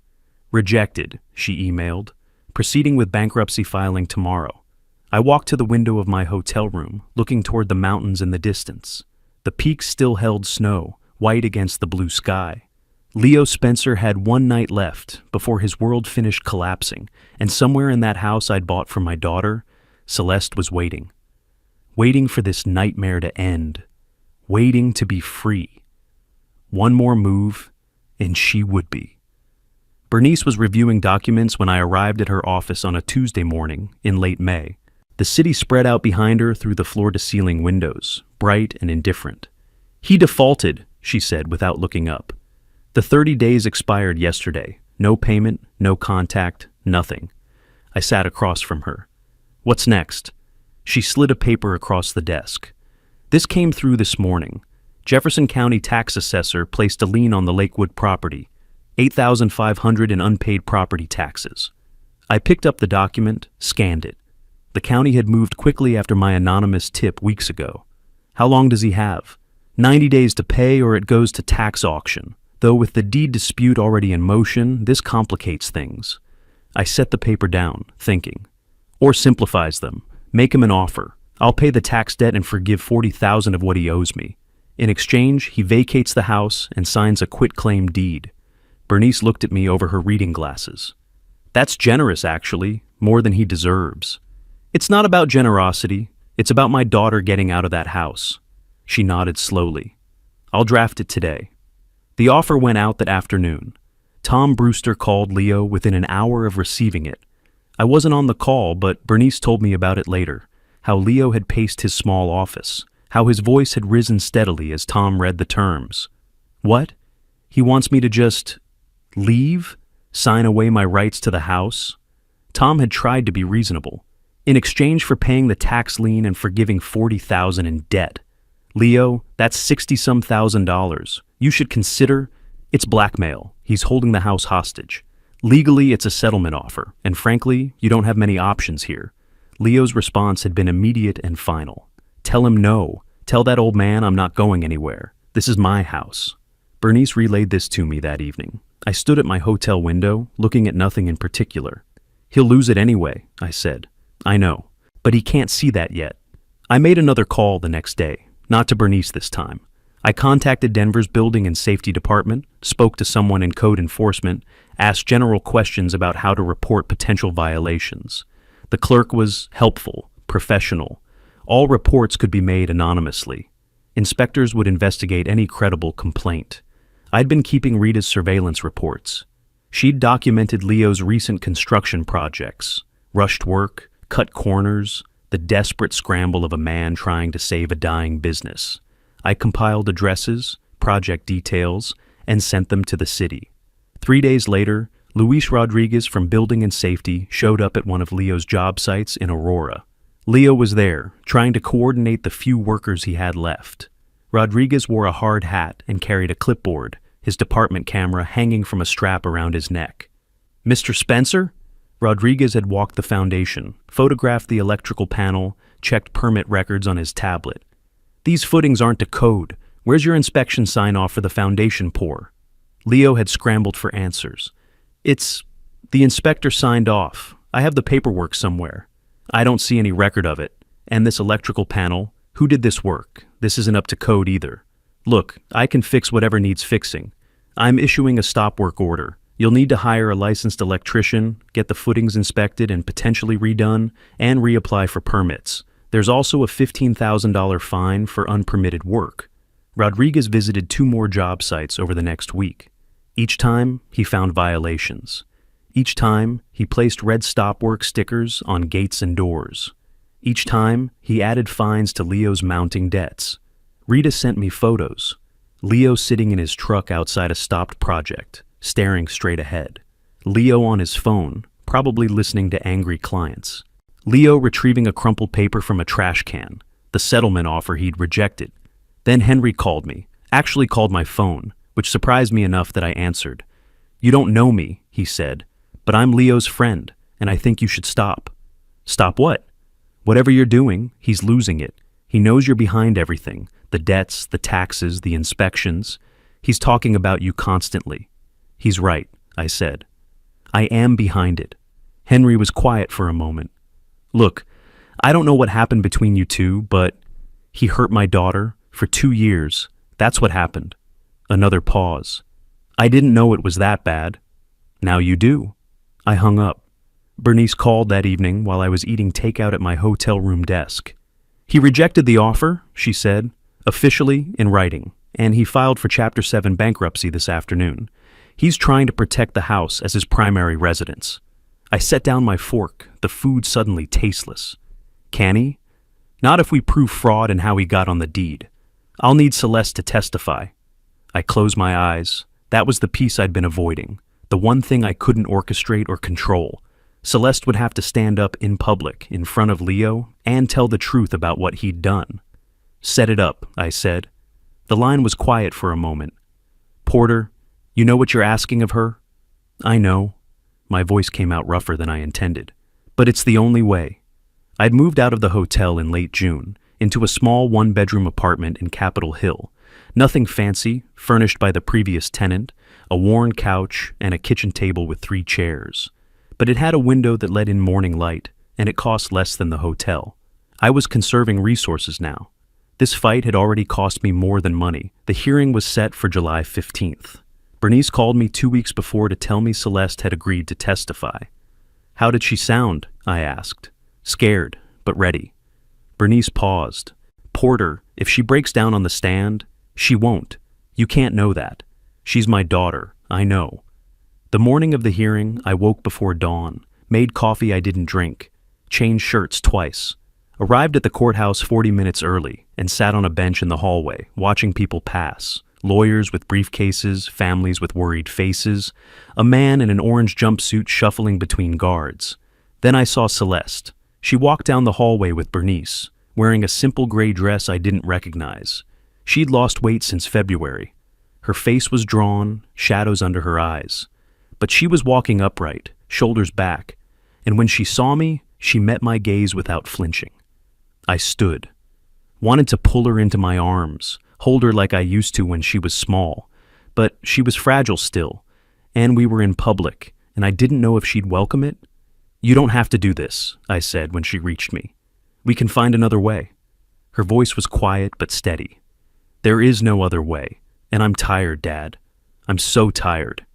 Rejected, she emailed, proceeding with bankruptcy filing tomorrow. I walked to the window of my hotel room, looking toward the mountains in the distance. The peaks still held snow, white against the blue sky. Leo Spencer had 1 night left before his world finished collapsing, and somewhere in that house I'd bought for my daughter, Celeste was waiting. Waiting for this nightmare to end. Waiting to be free. One more move, and she would be. Bernice was reviewing documents when I arrived at her office on a Tuesday morning in late May. The city spread out behind her through the floor-to-ceiling windows, bright and indifferent. He defaulted, she said without looking up. The 30 days expired yesterday. No payment, no contact, nothing. I sat across from her. What's next? She slid a paper across the desk. This came through this morning. Jefferson County tax assessor placed a lien on the Lakewood property. $8,500 in unpaid property taxes. I picked up the document, scanned it. The county had moved quickly after my anonymous tip weeks ago. How long does he have? 90 days to pay or it goes to tax auction. Though with the deed dispute already in motion, this complicates things. I set the paper down, thinking. Or simplifies them. Make him an offer. I'll pay the tax debt and forgive $40,000 of what he owes me. In exchange, he vacates the house and signs a quitclaim deed. Bernice looked at me over her reading glasses. That's generous, actually, more than he deserves. It's not about generosity. It's about my daughter getting out of that house. She nodded slowly. I'll draft it today. The offer went out that afternoon. Tom Brewster called Leo within an hour of receiving it. I wasn't on the call, but Bernice told me about it later, how Leo had paced his small office, how his voice had risen steadily as Tom read the terms. What? He wants me to just leave? Sign away my rights to the house? Tom had tried to be reasonable. In exchange for paying the tax lien and forgiving $40,000 in debt. Leo, that's $60-some thousand. You should consider it's blackmail. He's holding the house hostage. Legally, it's a settlement offer, and frankly, you don't have many options here. Leo's response had been immediate and final. Tell him no. Tell that old man I'm not going anywhere. This is my house. Bernice relayed this to me that evening. I stood at my hotel window, looking at nothing in particular. He'll lose it anyway, I said. I know, but he can't see that yet. I made another call the next day, not to Bernice this time. I contacted Denver's Building and Safety Department, spoke to someone in code enforcement, asked general questions about how to report potential violations. The clerk was helpful, professional. All reports could be made anonymously. Inspectors would investigate any credible complaint. I'd been keeping Rita's surveillance reports. She'd documented Leo's recent construction projects, rushed work, cut corners, the desperate scramble of a man trying to save a dying business. I compiled addresses, project details, and sent them to the city. 3 days later, Luis Rodriguez from Building and Safety showed up at one of Leo's job sites in Aurora. Leo was there, trying to coordinate the few workers he had left. Rodriguez wore a hard hat and carried a clipboard, his department camera hanging from a strap around his neck. "Mr. Spencer?" Rodriguez had walked the foundation, photographed the electrical panel, checked permit records on his tablet. "These footings aren't to code. Where's your inspection sign-off for the foundation pour?" Leo had scrambled for answers. The inspector signed off. I have the paperwork somewhere. I don't see any record of it. And this electrical panel, who did this work? This isn't up to code either. Look, I can fix whatever needs fixing. I'm issuing a stop work order. You'll need to hire a licensed electrician, get the footings inspected and potentially redone, and reapply for permits. There's also a $15,000 fine for unpermitted work. Rodriguez visited 2 more job sites over the next week. Each time, he found violations. Each time, he placed red stop work stickers on gates and doors. Each time, he added fines to Leo's mounting debts. Rita sent me photos. Leo sitting in his truck outside a stopped project, staring straight ahead. Leo on his phone, probably listening to angry clients. Leo retrieving a crumpled paper from a trash can, the settlement offer he'd rejected. Then Henry called me, actually called my phone, which surprised me enough that I answered. "You don't know me," he said, "but I'm Leo's friend, and I think you should stop." "Stop what?" "Whatever you're doing, he's losing it. He knows you're behind everything, the debts, the taxes, the inspections. He's talking about you constantly." "He's right," I said. "I am behind it." Henry was quiet for a moment. "Look, I don't know what happened between you two, but he hurt my daughter for 2 years. That's what happened." Another pause. "I didn't know it was that bad." "Now you do." I hung up. Bernice called that evening while I was eating takeout at my hotel room desk. "He rejected the offer," she said, "officially in writing, and he filed for Chapter 7 bankruptcy this afternoon. He's trying to protect the house as his primary residence." I set down my fork, the food suddenly tasteless. "Can he?" "Not if we prove fraud and how he got on the deed. I'll need Celeste to testify." I closed my eyes. That was the piece I'd been avoiding, the one thing I couldn't orchestrate or control. Celeste would have to stand up in public, in front of Leo, and tell the truth about what he'd done. "Set it up," I said. The line was quiet for a moment. "Porter, you know what you're asking of her?" "I know." My voice came out rougher than I intended. "But it's the only way." I'd moved out of the hotel in late June, into a small 1-bedroom apartment in Capitol Hill. Nothing fancy, furnished by the previous tenant, a worn couch, and a kitchen table with 3 chairs. But it had a window that let in morning light, and it cost less than the hotel. I was conserving resources now. This fight had already cost me more than money. The hearing was set for July 15th. Bernice called me 2 weeks before to tell me Celeste had agreed to testify. "How did she sound?" I asked. "Scared, but ready." Bernice paused. "Porter, if she breaks down on the stand, she won't. You can't know that. She's my daughter, I know." The morning of the hearing, I woke before dawn, made coffee I didn't drink, changed shirts twice, arrived at the courthouse 40 minutes early, and sat on a bench in the hallway, watching people pass, Lawyers with briefcases, families with worried faces, a man in an orange jumpsuit shuffling between guards. Then I saw Celeste. She walked down the hallway with Bernice, wearing a simple gray dress I didn't recognize. She'd lost weight since February. Her face was drawn, shadows under her eyes. But she was walking upright, shoulders back, and when she saw me, she met my gaze without flinching. I stood, wanted to pull her into my arms, hold her like I used to when she was small, but she was fragile still, and we were in public, and I didn't know if she'd welcome it. "You don't have to do this," I said when she reached me. "We can find another way." Her voice was quiet but steady. "There is no other way, and I'm tired, Dad. I'm so tired."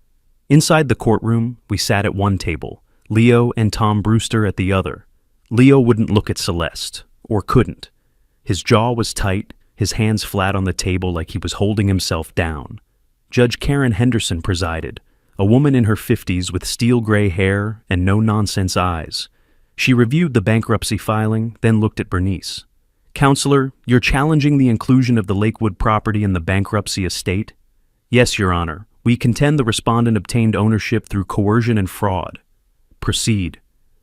Inside the courtroom, we sat at one table, Leo and Tom Brewster at the other. Leo wouldn't look at Celeste, or couldn't. His jaw was tight, his hands flat on the table like he was holding himself down. Judge Karen Henderson presided, a woman in her 50s with steel gray hair and no-nonsense eyes. She reviewed the bankruptcy filing, then looked at Bernice. "Counselor, you're challenging the inclusion of the Lakewood property in the bankruptcy estate?" "Yes, Your Honor. We contend the respondent obtained ownership through coercion and fraud." "Proceed."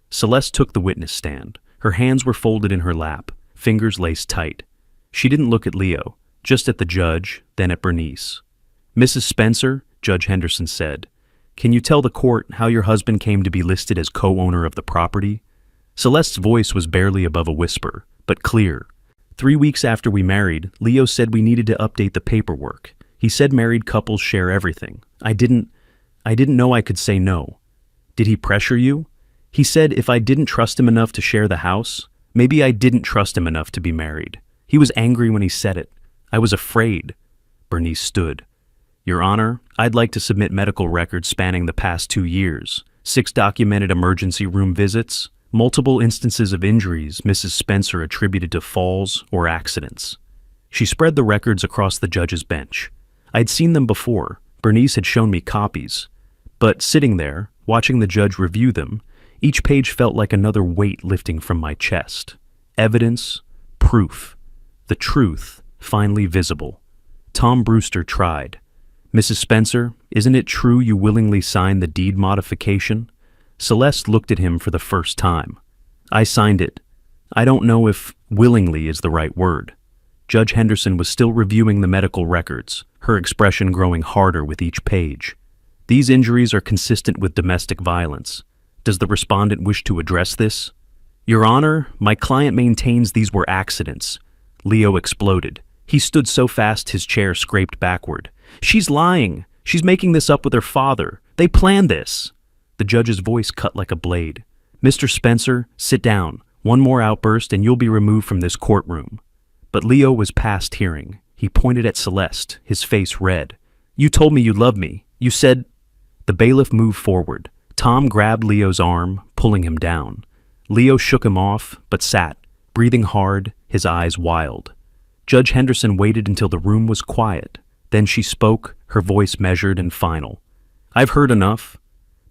Celeste took the witness stand. Her hands were folded in her lap, fingers laced tight. She didn't look at Leo, just at the judge, then at Bernice. "Mrs. Spencer," Judge Henderson said, "can you tell the court how your husband came to be listed as co-owner of the property?" Celeste's voice was barely above a whisper, but clear. 3 weeks after we married, Leo said we needed to update the paperwork. He said married couples share everything. I didn't know I could say no. "Did he pressure you?" "He said if I didn't trust him enough to share the house, maybe I didn't trust him enough to be married. He was angry when he said it. I was afraid." Bernice stood. "Your Honor, I'd like to submit medical records spanning the past 2 years, 6 documented emergency room visits, multiple instances of injuries Mrs. Spencer attributed to falls or accidents." She spread the records across the judge's bench. I'd seen them before. Bernice had shown me copies. But sitting there, watching the judge review them, each page felt like another weight lifting from my chest. Evidence, proof, the truth finally visible. Tom Brewster tried. "Mrs. Spencer, isn't it true you willingly signed the deed modification?" Celeste looked at him for the first time. "I signed it. I don't know if willingly is the right word." Judge Henderson was still reviewing the medical records, her expression growing harder with each page. "These injuries are consistent with domestic violence. Does the respondent wish to address this?" "Your Honor, my client maintains these were accidents." Leo exploded. He stood so fast his chair scraped backward. "She's lying. She's making this up with her father. They planned this." The judge's voice cut like a blade. "Mr. Spencer, sit down. One more outburst and you'll be removed from this courtroom." But Leo was past hearing. He pointed at Celeste, his face red. "You told me you loved me. You said—" The bailiff moved forward. Tom grabbed Leo's arm, pulling him down. Leo shook him off, but sat, breathing hard, his eyes wild. Judge Henderson waited until the room was quiet. Then she spoke, her voice measured and final. "I've heard enough.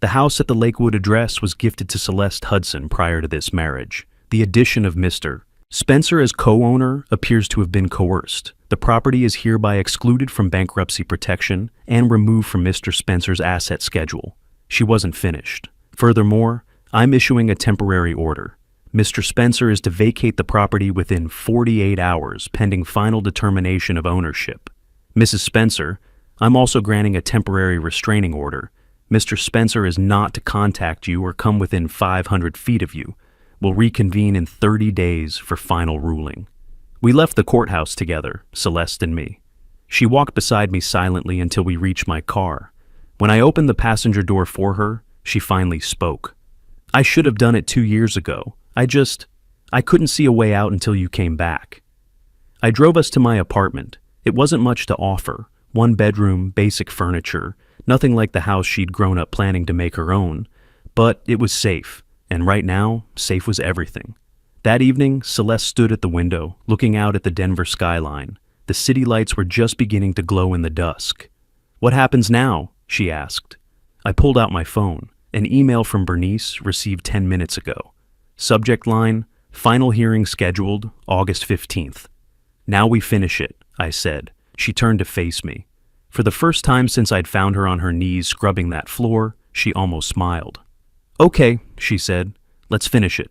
The house at the Lakewood address was gifted to Celeste Hudson prior to this marriage. The addition of Mr. Spencer as co-owner appears to have been coerced. The property is hereby excluded from bankruptcy protection and removed from Mr. Spencer's asset schedule." She wasn't finished. "Furthermore, I'm issuing a temporary order. Mr. Spencer is to vacate the property within 48 hours pending final determination of ownership. Mrs. Spencer, I'm also granting a temporary restraining order. Mr. Spencer is not to contact you or come within 500 feet of you. We'll reconvene in 30 days for final ruling." We left the courthouse together, Celeste and me. She walked beside me silently until we reached my car. When I opened the passenger door for her, she finally spoke. "I should have done it 2 years ago. I couldn't see a way out until you came back." I drove us to my apartment. It wasn't much to offer. 1 bedroom, basic furniture, nothing like the house she'd grown up planning to make her own. But it was safe. And right now, safe was everything. That evening, Celeste stood at the window, looking out at the Denver skyline. The city lights were just beginning to glow in the dusk. "What happens now?" she asked. I pulled out my phone. An email from Bernice received 10 minutes ago. Subject line, "Final hearing scheduled, August 15th. "Now we finish it," I said. She turned to face me. For the first time since I'd found her on her knees scrubbing that floor, she almost smiled. "Okay," she said, "let's finish it."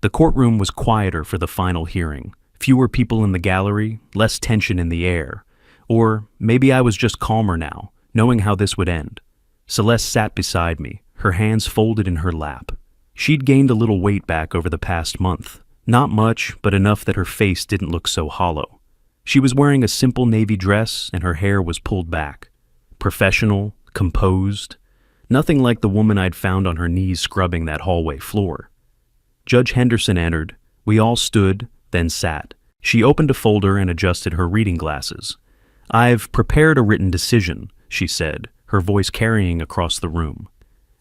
The courtroom was quieter for the final hearing. Fewer people in the gallery, less tension in the air. Or maybe I was just calmer now, knowing how this would end. Celeste sat beside me, her hands folded in her lap. She'd gained a little weight back over the past month. Not much, but enough that her face didn't look so hollow. She was wearing a simple navy dress and her hair was pulled back. Professional, composed. Nothing like the woman I'd found on her knees scrubbing that hallway floor. Judge Henderson entered. We all stood, then sat. She opened a folder and adjusted her reading glasses. "I've prepared a written decision," she said, her voice carrying across the room.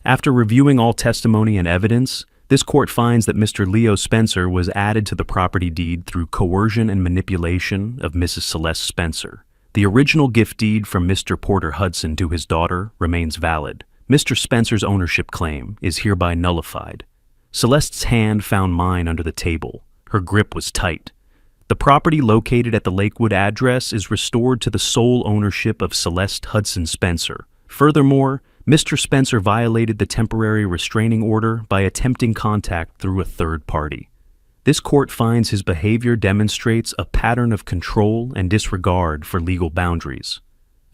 "After reviewing all testimony and evidence, this court finds that Mr. Leo Spencer was added to the property deed through coercion and manipulation of Mrs. Celeste Spencer. The original gift deed from Mr. Porter Hudson to his daughter remains valid. Mr. Spencer's ownership claim is hereby nullified." Celeste's hand found mine under the table. Her grip was tight. "The property located at the Lakewood address is restored to the sole ownership of Celeste Hudson Spencer. Furthermore, Mr. Spencer violated the temporary restraining order by attempting contact through a third party. This court finds his behavior demonstrates a pattern of control and disregard for legal boundaries."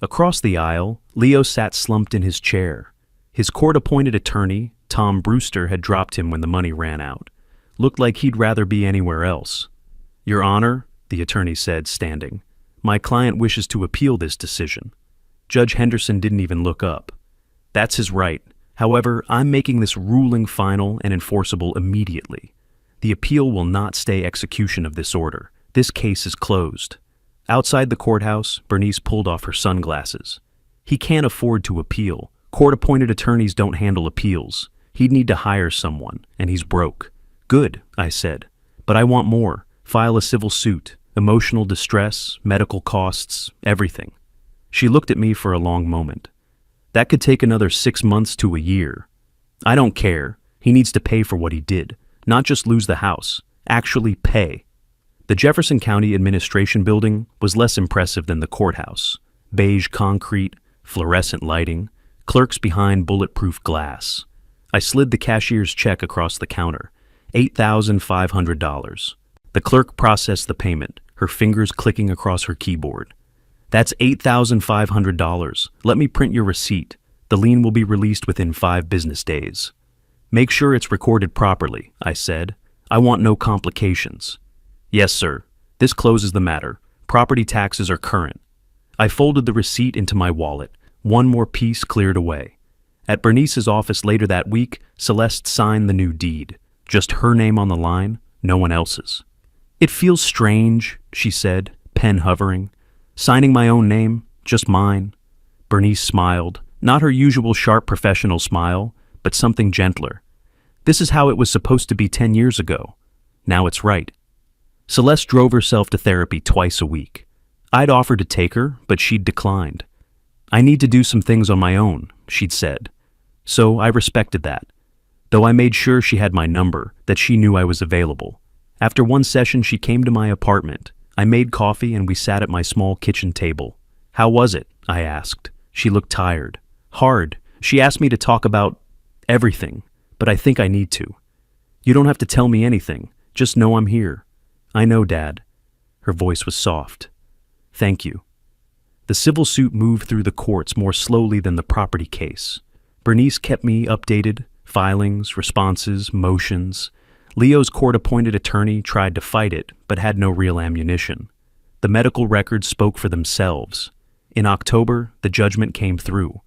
Across the aisle, Leo sat slumped in his chair. His court-appointed attorney, Tom Brewster, had dropped him when the money ran out. Looked like he'd rather be anywhere else. "Your Honor," the attorney said, standing, "my client wishes to appeal this decision." Judge Henderson didn't even look up. "That's his right. However, I'm making this ruling final and enforceable immediately. The appeal will not stay execution of this order. This case is closed." Outside the courthouse, Bernice pulled off her sunglasses. "He can't afford to appeal. Court-appointed attorneys don't handle appeals. He'd need to hire someone, and he's broke." "Good," I said. "But I want more. File a civil suit, emotional distress, medical costs, everything." She looked at me for a long moment. "That could take another 6 months to a year." "I don't care. He needs to pay for what he did. Not just lose the house. Actually pay." The Jefferson County Administration Building was less impressive than the courthouse. Beige concrete, fluorescent lighting, clerks behind bulletproof glass. I slid the cashier's check across the counter. $8,500. The clerk processed the payment, her fingers clicking across her keyboard. "That's $8,500. Let me print your receipt. The lien will be released within 5 business days." "Make sure it's recorded properly," I said. "I want no complications." "Yes, sir. This closes the matter. Property taxes are current." I folded the receipt into my wallet. One more piece cleared away. At Bernice's office later that week, Celeste signed the new deed. Just her name on the line, no one else's. "It feels strange," she said, pen hovering. "Signing my own name, just mine." Bernice smiled, not her usual sharp professional smile, but something gentler. "This is how it was supposed to be 10 years ago. Now it's right." Celeste drove herself to therapy twice a week. I'd offered to take her, but she'd declined. "I need to do some things on my own," she'd said. So I respected that, though I made sure she had my number, that she knew I was available. After one session, she came to my apartment. I made coffee and we sat at my small kitchen table. "How was it?" I asked. She looked tired. "Hard." She asked me to talk about everything, but I think I need to. "You don't have to tell me anything. Just know I'm here." "I know, Dad." Her voice was soft. "Thank you." The civil suit moved through the courts more slowly than the property case. Bernice kept me updated, filings, responses, motions. Leo's court-appointed attorney tried to fight it, but had no real ammunition. The medical records spoke for themselves. In October, the judgment came through.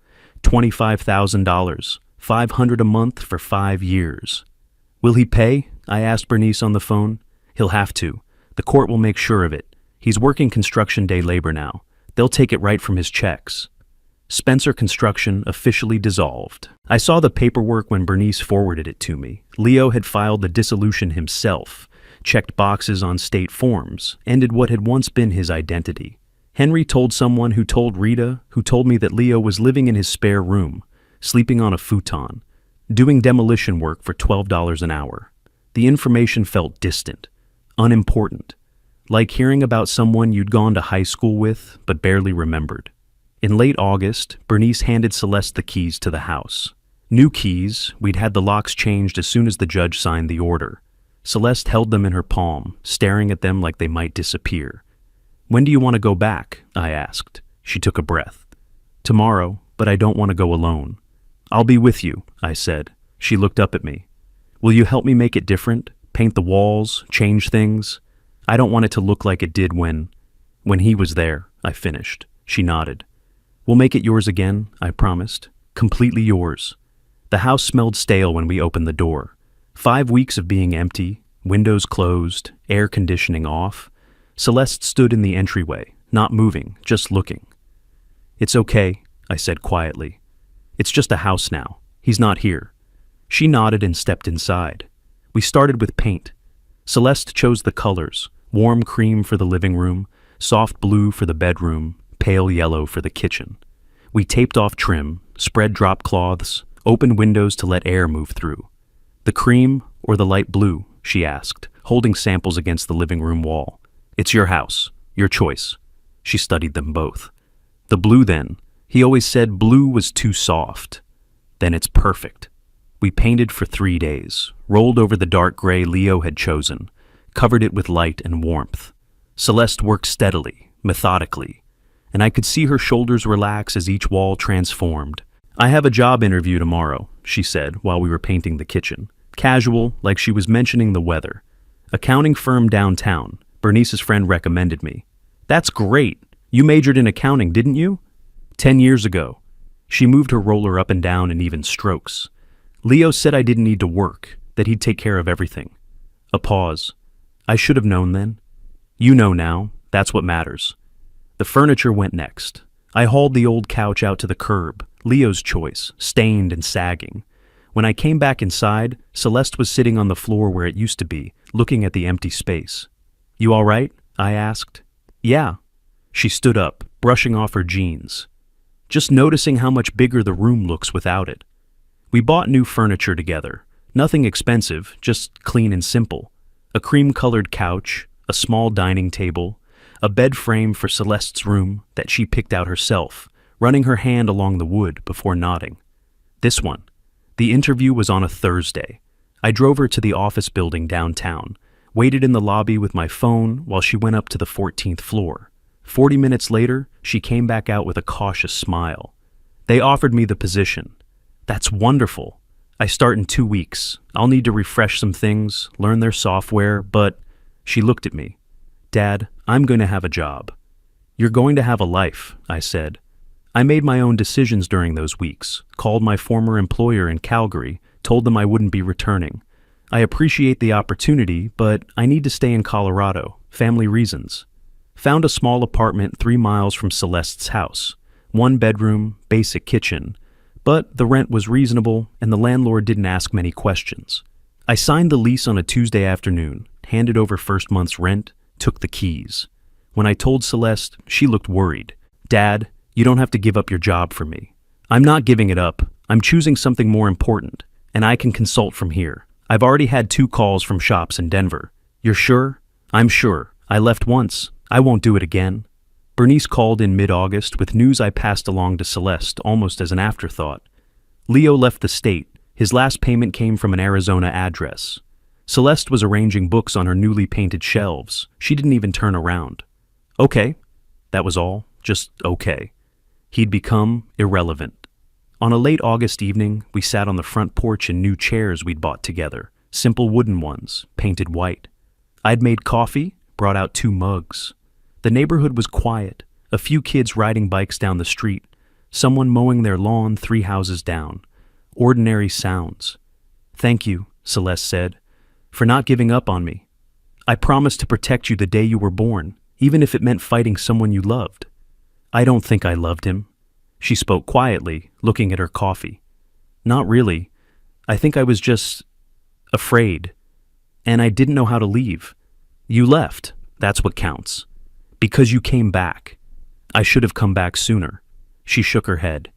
$25,000, $500 a month for 5 years. "Will he pay?" I asked Bernice on the phone. "He'll have to. The court will make sure of it. He's working construction day labor now. They'll take it right from his checks." Spencer Construction officially dissolved. I saw the paperwork when Bernice forwarded it to me. Leo had filed the dissolution himself, checked boxes on state forms, ended what had once been his identity. Henry told someone who told Rita, who told me that Leo was living in his spare room, sleeping on a futon, doing demolition work for $12 an hour. The information felt distant, unimportant, like hearing about someone you'd gone to high school with but barely remembered. In late August, Bernice handed Celeste the keys to the house. New keys, we'd had the locks changed as soon as the judge signed the order. Celeste held them in her palm, staring at them like they might disappear. "When do you want to go back?" I asked. She took a breath. "Tomorrow, but I don't want to go alone." "I'll be with you," I said. She looked up at me. "Will you help me make it different? Paint the walls, change things? I don't want it to look like it did when he was there," I finished. She nodded. "We'll make it yours again," I promised. "Completely yours." The house smelled stale when we opened the door. 5 weeks of being empty, windows closed, air conditioning off. Celeste stood in the entryway, not moving, just looking. "It's okay," I said quietly. "It's just a house now. He's not here." She nodded and stepped inside. We started with paint. Celeste chose the colors: warm cream for the living room, soft blue for the bedroom, pale yellow for the kitchen. We taped off trim, spread drop cloths, opened windows to let air move through. "The cream or the light blue?" she asked, holding samples against the living room wall. "It's your house, your choice." She studied them both. "The blue then. He always said blue was too soft." "Then it's perfect." We painted for 3 days, rolled over the dark gray Leo had chosen, covered it with light and warmth. Celeste worked steadily, methodically, and I could see her shoulders relax as each wall transformed. "I have a job interview tomorrow," she said while we were painting the kitchen. Casual, like she was mentioning the weather. "Accounting firm downtown. Bernice's friend recommended me." "That's great. You majored in accounting, didn't you?" 10 years ago." She moved her roller up and down in even strokes. "Leo said I didn't need to work, that he'd take care of everything." A pause. "I should have known then." "You know now. That's what matters." The furniture went next. I hauled the old couch out to the curb, Leo's choice, stained and sagging. When I came back inside, Celeste was sitting on the floor where it used to be, looking at the empty space. "You all right?" I asked. "Yeah." She stood up, brushing off her jeans. "Just noticing how much bigger the room looks without it." We bought new furniture together. Nothing expensive, just clean and simple. A cream-colored couch, a small dining table, a bed frame for Celeste's room that she picked out herself, running her hand along the wood before nodding. "This one." The interview was on a Thursday. I drove her to the office building downtown, waited in the lobby with my phone while she went up to the 14th floor. 40 minutes later, she came back out with a cautious smile. "They offered me the position." "That's wonderful. I start in 2 weeks. I'll need to refresh some things, learn their software, but..." She looked at me. "Dad, I'm going to have a job." "You're going to have a life," I said. I made my own decisions during those weeks, called my former employer in Calgary, told them I wouldn't be returning. I appreciate the opportunity, but I need to stay in Colorado, family reasons. Found a small apartment 3 miles from Celeste's house. 1 bedroom, basic kitchen. But the rent was reasonable, and the landlord didn't ask many questions. I signed the lease on a Tuesday afternoon, handed over first month's rent, took the keys. When I told Celeste, she looked worried. "Dad, you don't have to give up your job for me." "I'm not giving it up. I'm choosing something more important, and I can consult from here. I've already had 2 calls from shops in Denver." "You're sure?" "I'm sure. I left once. I won't do it again." Bernice called in mid-August with news I passed along to Celeste almost as an afterthought. Leo left the state. His last payment came from an Arizona address. Celeste was arranging books on her newly painted shelves. She didn't even turn around. Okay. That was all. Just okay. He'd become irrelevant. On a late August evening, we sat on the front porch in new chairs we'd bought together, simple wooden ones, painted white. I'd made coffee, brought out 2 mugs. The neighborhood was quiet, a few kids riding bikes down the street, someone mowing their lawn 3 houses down. Ordinary sounds. "Thank you," Celeste said, "for not giving up on me. I promised to protect you the day you were born, even if it meant fighting someone you loved." "I don't think I loved him." She spoke quietly, looking at her coffee. "Not really. I think I was just afraid. And I didn't know how to leave. You left. That's what counts. Because you came back. I should have come back sooner." She shook her head.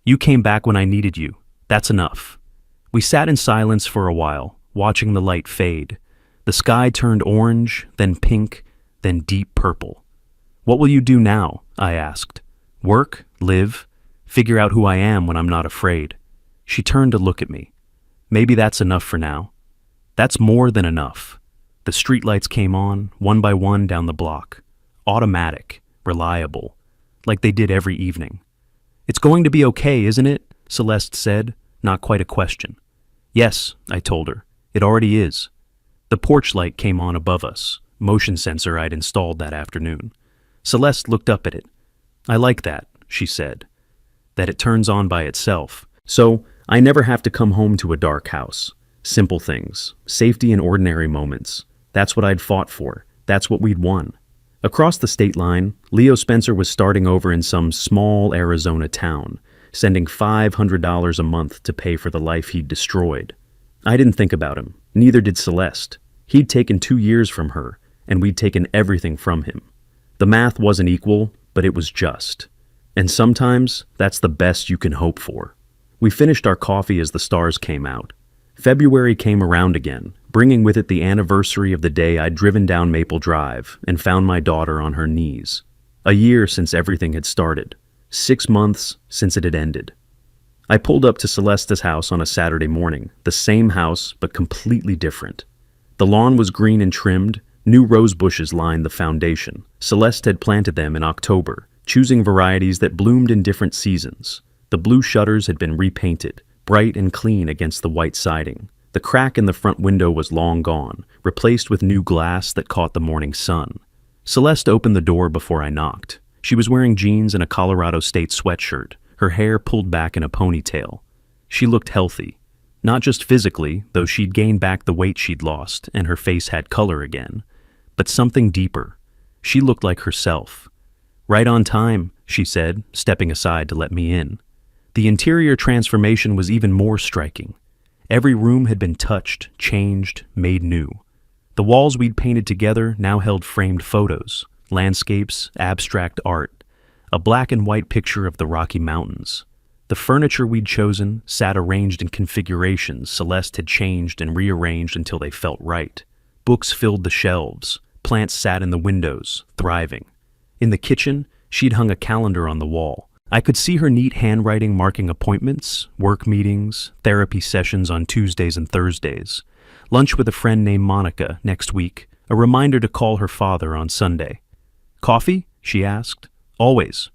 "You came back when I needed you. That's enough." We sat in silence for a while, watching the light fade. The sky turned orange, then pink, then deep purple. "What will you do now?" I asked. Work, live, figure out who I am when I'm not afraid. She turned to look at me. Maybe that's enough for now. That's more than enough. The streetlights came on, one by one down the block. Automatic, reliable, like they did every evening. It's going to be okay, isn't it? Celeste said, not quite a question. Yes, I told her. It already is. The porch light came on above us, motion sensor I'd installed that afternoon. Celeste looked up at it. I like that, she said. That it turns on by itself. So, I never have to come home to a dark house. Simple things. Safety in ordinary moments. That's what I'd fought for. That's what we'd won. Across the state line, Leo Spencer was starting over in some small Arizona town, sending $500 a month to pay for the life he'd destroyed. I didn't think about him. Neither did Celeste. He'd taken 2 years from her, and we'd taken everything from him. The math wasn't equal, but it was just. And sometimes, that's the best you can hope for. We finished our coffee as the stars came out. February came around again, bringing with it the anniversary of the day I'd driven down Maple Drive and found my daughter on her knees. A year since everything had started. 6 months since it had ended. I pulled up to Celeste's house on a Saturday morning, the same house, but completely different. The lawn was green and trimmed, new rose bushes lined the foundation. Celeste had planted them in October, choosing varieties that bloomed in different seasons. The blue shutters had been repainted, bright and clean against the white siding. The crack in the front window was long gone, replaced with new glass that caught the morning sun. Celeste opened the door before I knocked. She was wearing jeans and a Colorado State sweatshirt, her hair pulled back in a ponytail. She looked healthy. Not just physically, though she'd gained back the weight she'd lost and her face had color again, but something deeper. She looked like herself. Right on time, she said, stepping aside to let me in. The interior transformation was even more striking. Every room had been touched, changed, made new. The walls we'd painted together now held framed photos, landscapes, abstract art, a black and white picture of the Rocky Mountains. The furniture we'd chosen sat arranged in configurations Celeste had changed and rearranged until they felt right. Books filled the shelves, plants sat in the windows, thriving. In the kitchen, she'd hung a calendar on the wall. I could see her neat handwriting marking appointments, work meetings, therapy sessions on Tuesdays and Thursdays, lunch with a friend named Monica next week, a reminder to call her father on Sunday. Coffee? She asked. Always.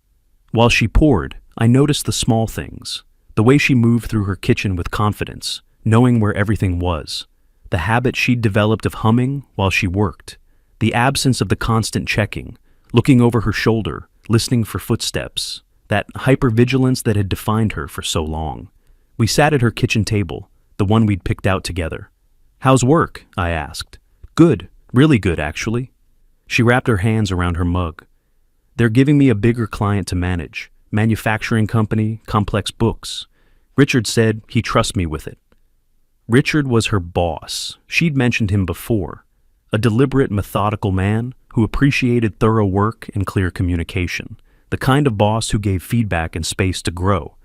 While she poured, I noticed the small things, the way she moved through her kitchen with confidence, knowing where everything was, the habit she'd developed of humming while she worked, the absence of the constant checking, looking over her shoulder, listening for footsteps, that hypervigilance that had defined her for so long. We sat at her kitchen table, the one we'd picked out together. How's work? I asked. Good, really good, actually. She wrapped her hands around her mug. They're giving me a bigger client to manage, manufacturing company, complex books. Richard said he trusts me with it. Richard was her boss. She'd mentioned him before. A deliberate, methodical man who appreciated thorough work and clear communication. The kind of boss who gave feedback and space to grow.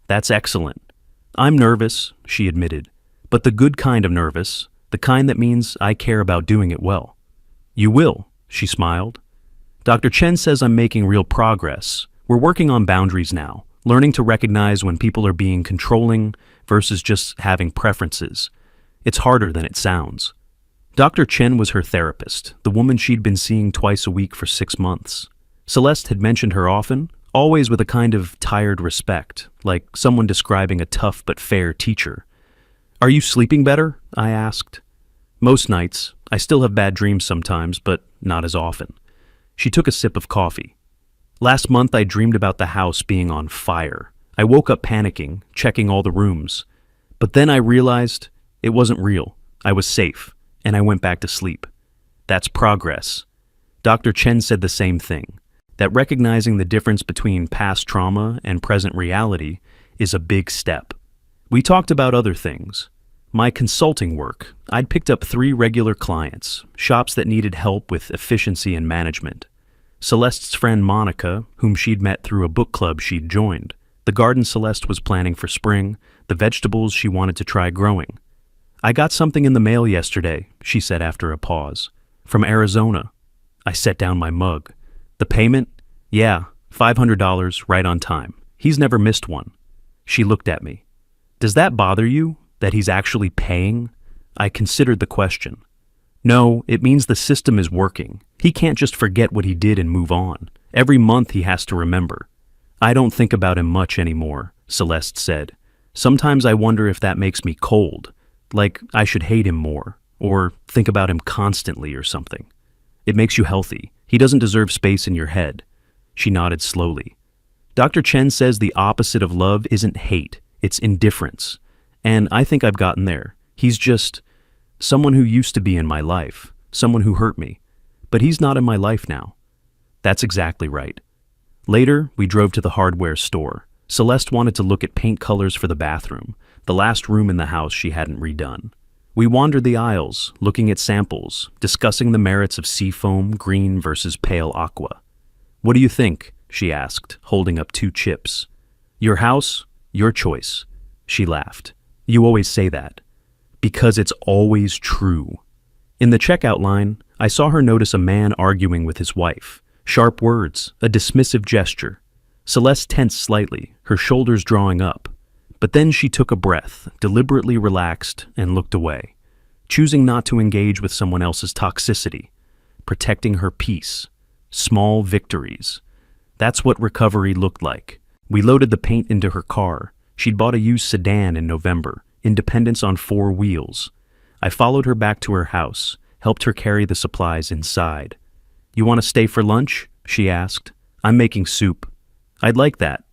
That's excellent. I'm nervous, she admitted, but the good kind of nervous, the kind that means I care about doing it well. You will, she smiled. Dr. Chen says I'm making real progress. We're working on boundaries now, learning to recognize when people are being controlling versus just having preferences. It's harder than it sounds. Dr. Chen was her therapist, the woman she'd been seeing twice a week for 6 months. Celeste had mentioned her often, always with a kind of tired respect, like someone describing a tough but fair teacher. Are you sleeping better? I asked. Most nights. I still have bad dreams sometimes, but not as often. She took a sip of coffee. Last month I dreamed about the house being on fire. I woke up panicking, checking all the rooms. But then I realized it wasn't real. I was safe, and I went back to sleep. That's progress. Dr. Chen said the same thing. That recognizing the difference between past trauma and present reality is a big step. We talked about other things. My consulting work. I'd picked up 3 regular clients, shops that needed help with efficiency and management. Celeste's friend Monica, whom she'd met through a book club she'd joined, the garden Celeste was planning for spring, the vegetables she wanted to try growing. I got something in the mail yesterday, she said after a pause. From Arizona. I set down my mug. The payment? Yeah, $500 right on time. He's never missed one. She looked at me. Does that bother you, that he's actually paying? I considered the question. No, it means the system is working. He can't just forget what he did and move on. Every month he has to remember. I don't think about him much anymore, Celeste said. Sometimes I wonder if that makes me cold, like I should hate him more, or think about him constantly or something. It makes you healthy. He doesn't deserve space in your head. She nodded slowly. Dr. Chen says the opposite of love isn't hate, it's indifference. And I think I've gotten there. He's just someone who used to be in my life, someone who hurt me. But he's not in my life now. That's exactly right. Later, we drove to the hardware store. Celeste wanted to look at paint colors for the bathroom, the last room in the house she hadn't redone. We wandered the aisles, looking at samples, discussing the merits of seafoam, green versus pale aqua. What do you think? She asked, holding up 2 chips. Your house, your choice. She laughed. You always say that. Because it's always true. In the checkout line, I saw her notice a man arguing with his wife. Sharp words, a dismissive gesture. Celeste tensed slightly, her shoulders drawing up. But then she took a breath, deliberately relaxed, and looked away, choosing not to engage with someone else's toxicity, protecting her peace. Small victories. That's what recovery looked like. We loaded the paint into her car. She'd bought a used sedan in November, independence on 4 wheels. I followed her back to her house, helped her carry the supplies inside. You want to stay for lunch? She asked. I'm making soup. I'd like that.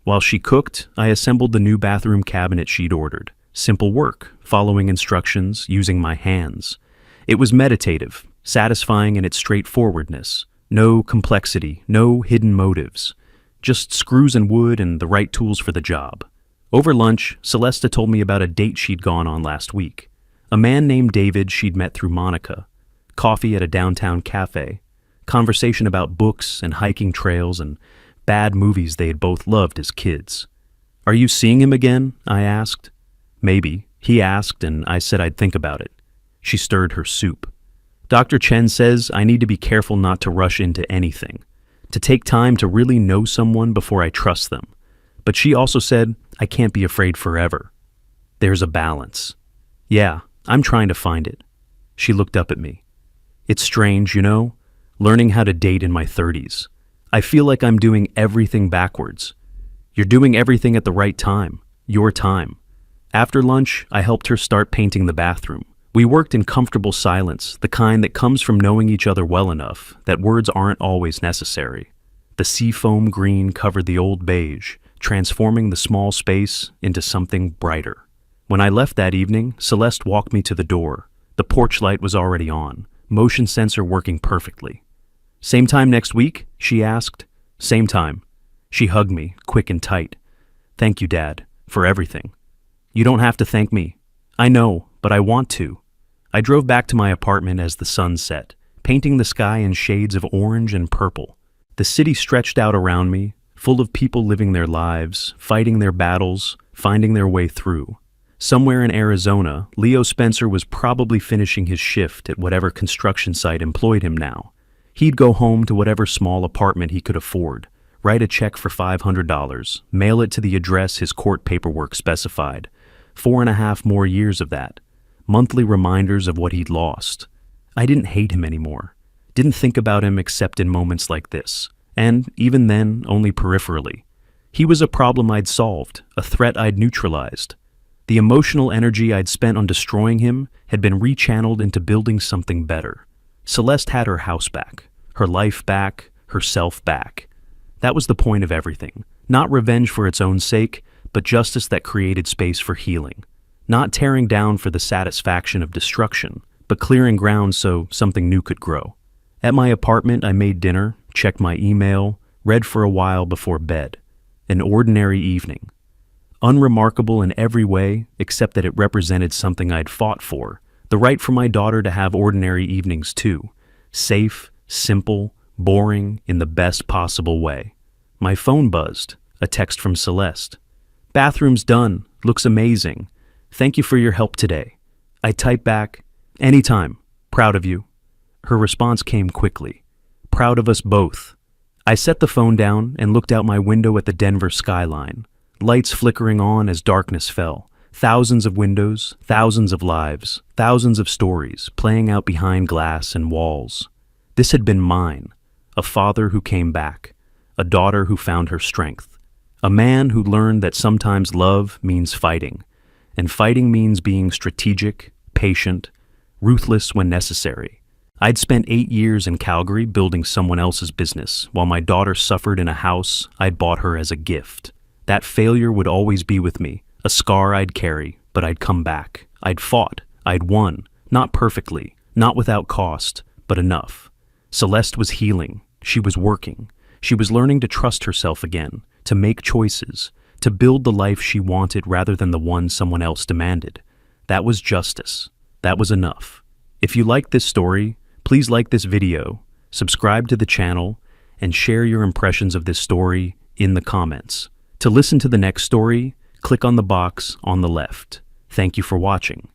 While she cooked, I assembled the new bathroom cabinet she'd ordered. Simple work, following instructions, using my hands. It was meditative, satisfying in its straightforwardness. No complexity, no hidden motives. Just screws and wood and the right tools for the job. Over lunch, Celeste told me about a date she'd gone on last week. A man named David she'd met through Monica. Coffee at a downtown cafe. Conversation about books and hiking trails and bad movies they had both loved as kids. Are you seeing him again? I asked. Maybe. He asked, and I said I'd think about it. She stirred her soup. Dr. Chen says I need to be careful not to rush into anything, to take time to really know someone before I trust them. But she also said I can't be afraid forever. There's a balance. Yeah, I'm trying to find it. She looked up at me. It's strange, you know, learning how to date in my 30s. I feel like I'm doing everything backwards. You're doing everything at the right time, your time. After lunch, I helped her start painting the bathroom. We worked in comfortable silence, the kind that comes from knowing each other well enough that words aren't always necessary. The seafoam green covered the old beige, transforming the small space into something brighter. When I left that evening, Celeste walked me to the door. The porch light was already on, motion sensor working perfectly. Same time next week? She asked. Same time. She hugged me, quick and tight. Thank you, Dad, for everything. You don't have to thank me. I know, but I want to. I drove back to my apartment as the sun set, painting the sky in shades of orange and purple. The city stretched out around me, full of people living their lives, fighting their battles, finding their way through. Somewhere in Arizona, Leo Spencer was probably finishing his shift at whatever construction site employed him now. He'd go home to whatever small apartment he could afford, write a check for $500, mail it to the address his court paperwork specified. 4.5 more years of that. Monthly reminders of what he'd lost. I didn't hate him anymore. Didn't think about him except in moments like this. And even then, only peripherally. He was a problem I'd solved, a threat I'd neutralized. The emotional energy I'd spent on destroying him had been rechanneled into building something better. Celeste had her house back, her life back, herself back. That was the point of everything. Not revenge for its own sake, but justice that created space for healing. Not tearing down for the satisfaction of destruction, but clearing ground so something new could grow. At my apartment, I made dinner, checked my email, read for a while before bed. An ordinary evening. Unremarkable in every way, except that it represented something I'd fought for. The right for my daughter to have ordinary evenings too. Safe, simple, boring, in the best possible way. My phone buzzed, a text from Celeste. Bathroom's done, looks amazing. Thank you for your help today. I typed back, anytime, proud of you. Her response came quickly. Proud of us both. I set the phone down and looked out my window at the Denver skyline, lights flickering on as darkness fell. Thousands of windows, thousands of lives, thousands of stories playing out behind glass and walls. This had been mine, a father who came back, a daughter who found her strength, a man who learned that sometimes love means fighting, and fighting means being strategic, patient, ruthless when necessary. I'd spent 8 years in Calgary building someone else's business, while my daughter suffered in a house I'd bought her as a gift. That failure would always be with me, a scar I'd carry, but I'd come back. I'd fought. I'd won. Not perfectly, not without cost, but enough. Celeste was healing. She was working. She was learning to trust herself again, to make choices, to build the life she wanted rather than the one someone else demanded. That was justice. That was enough. If you liked this story, please like this video, subscribe to the channel, and share your impressions of this story in the comments. To listen to the next story, click on the box on the left. Thank you for watching.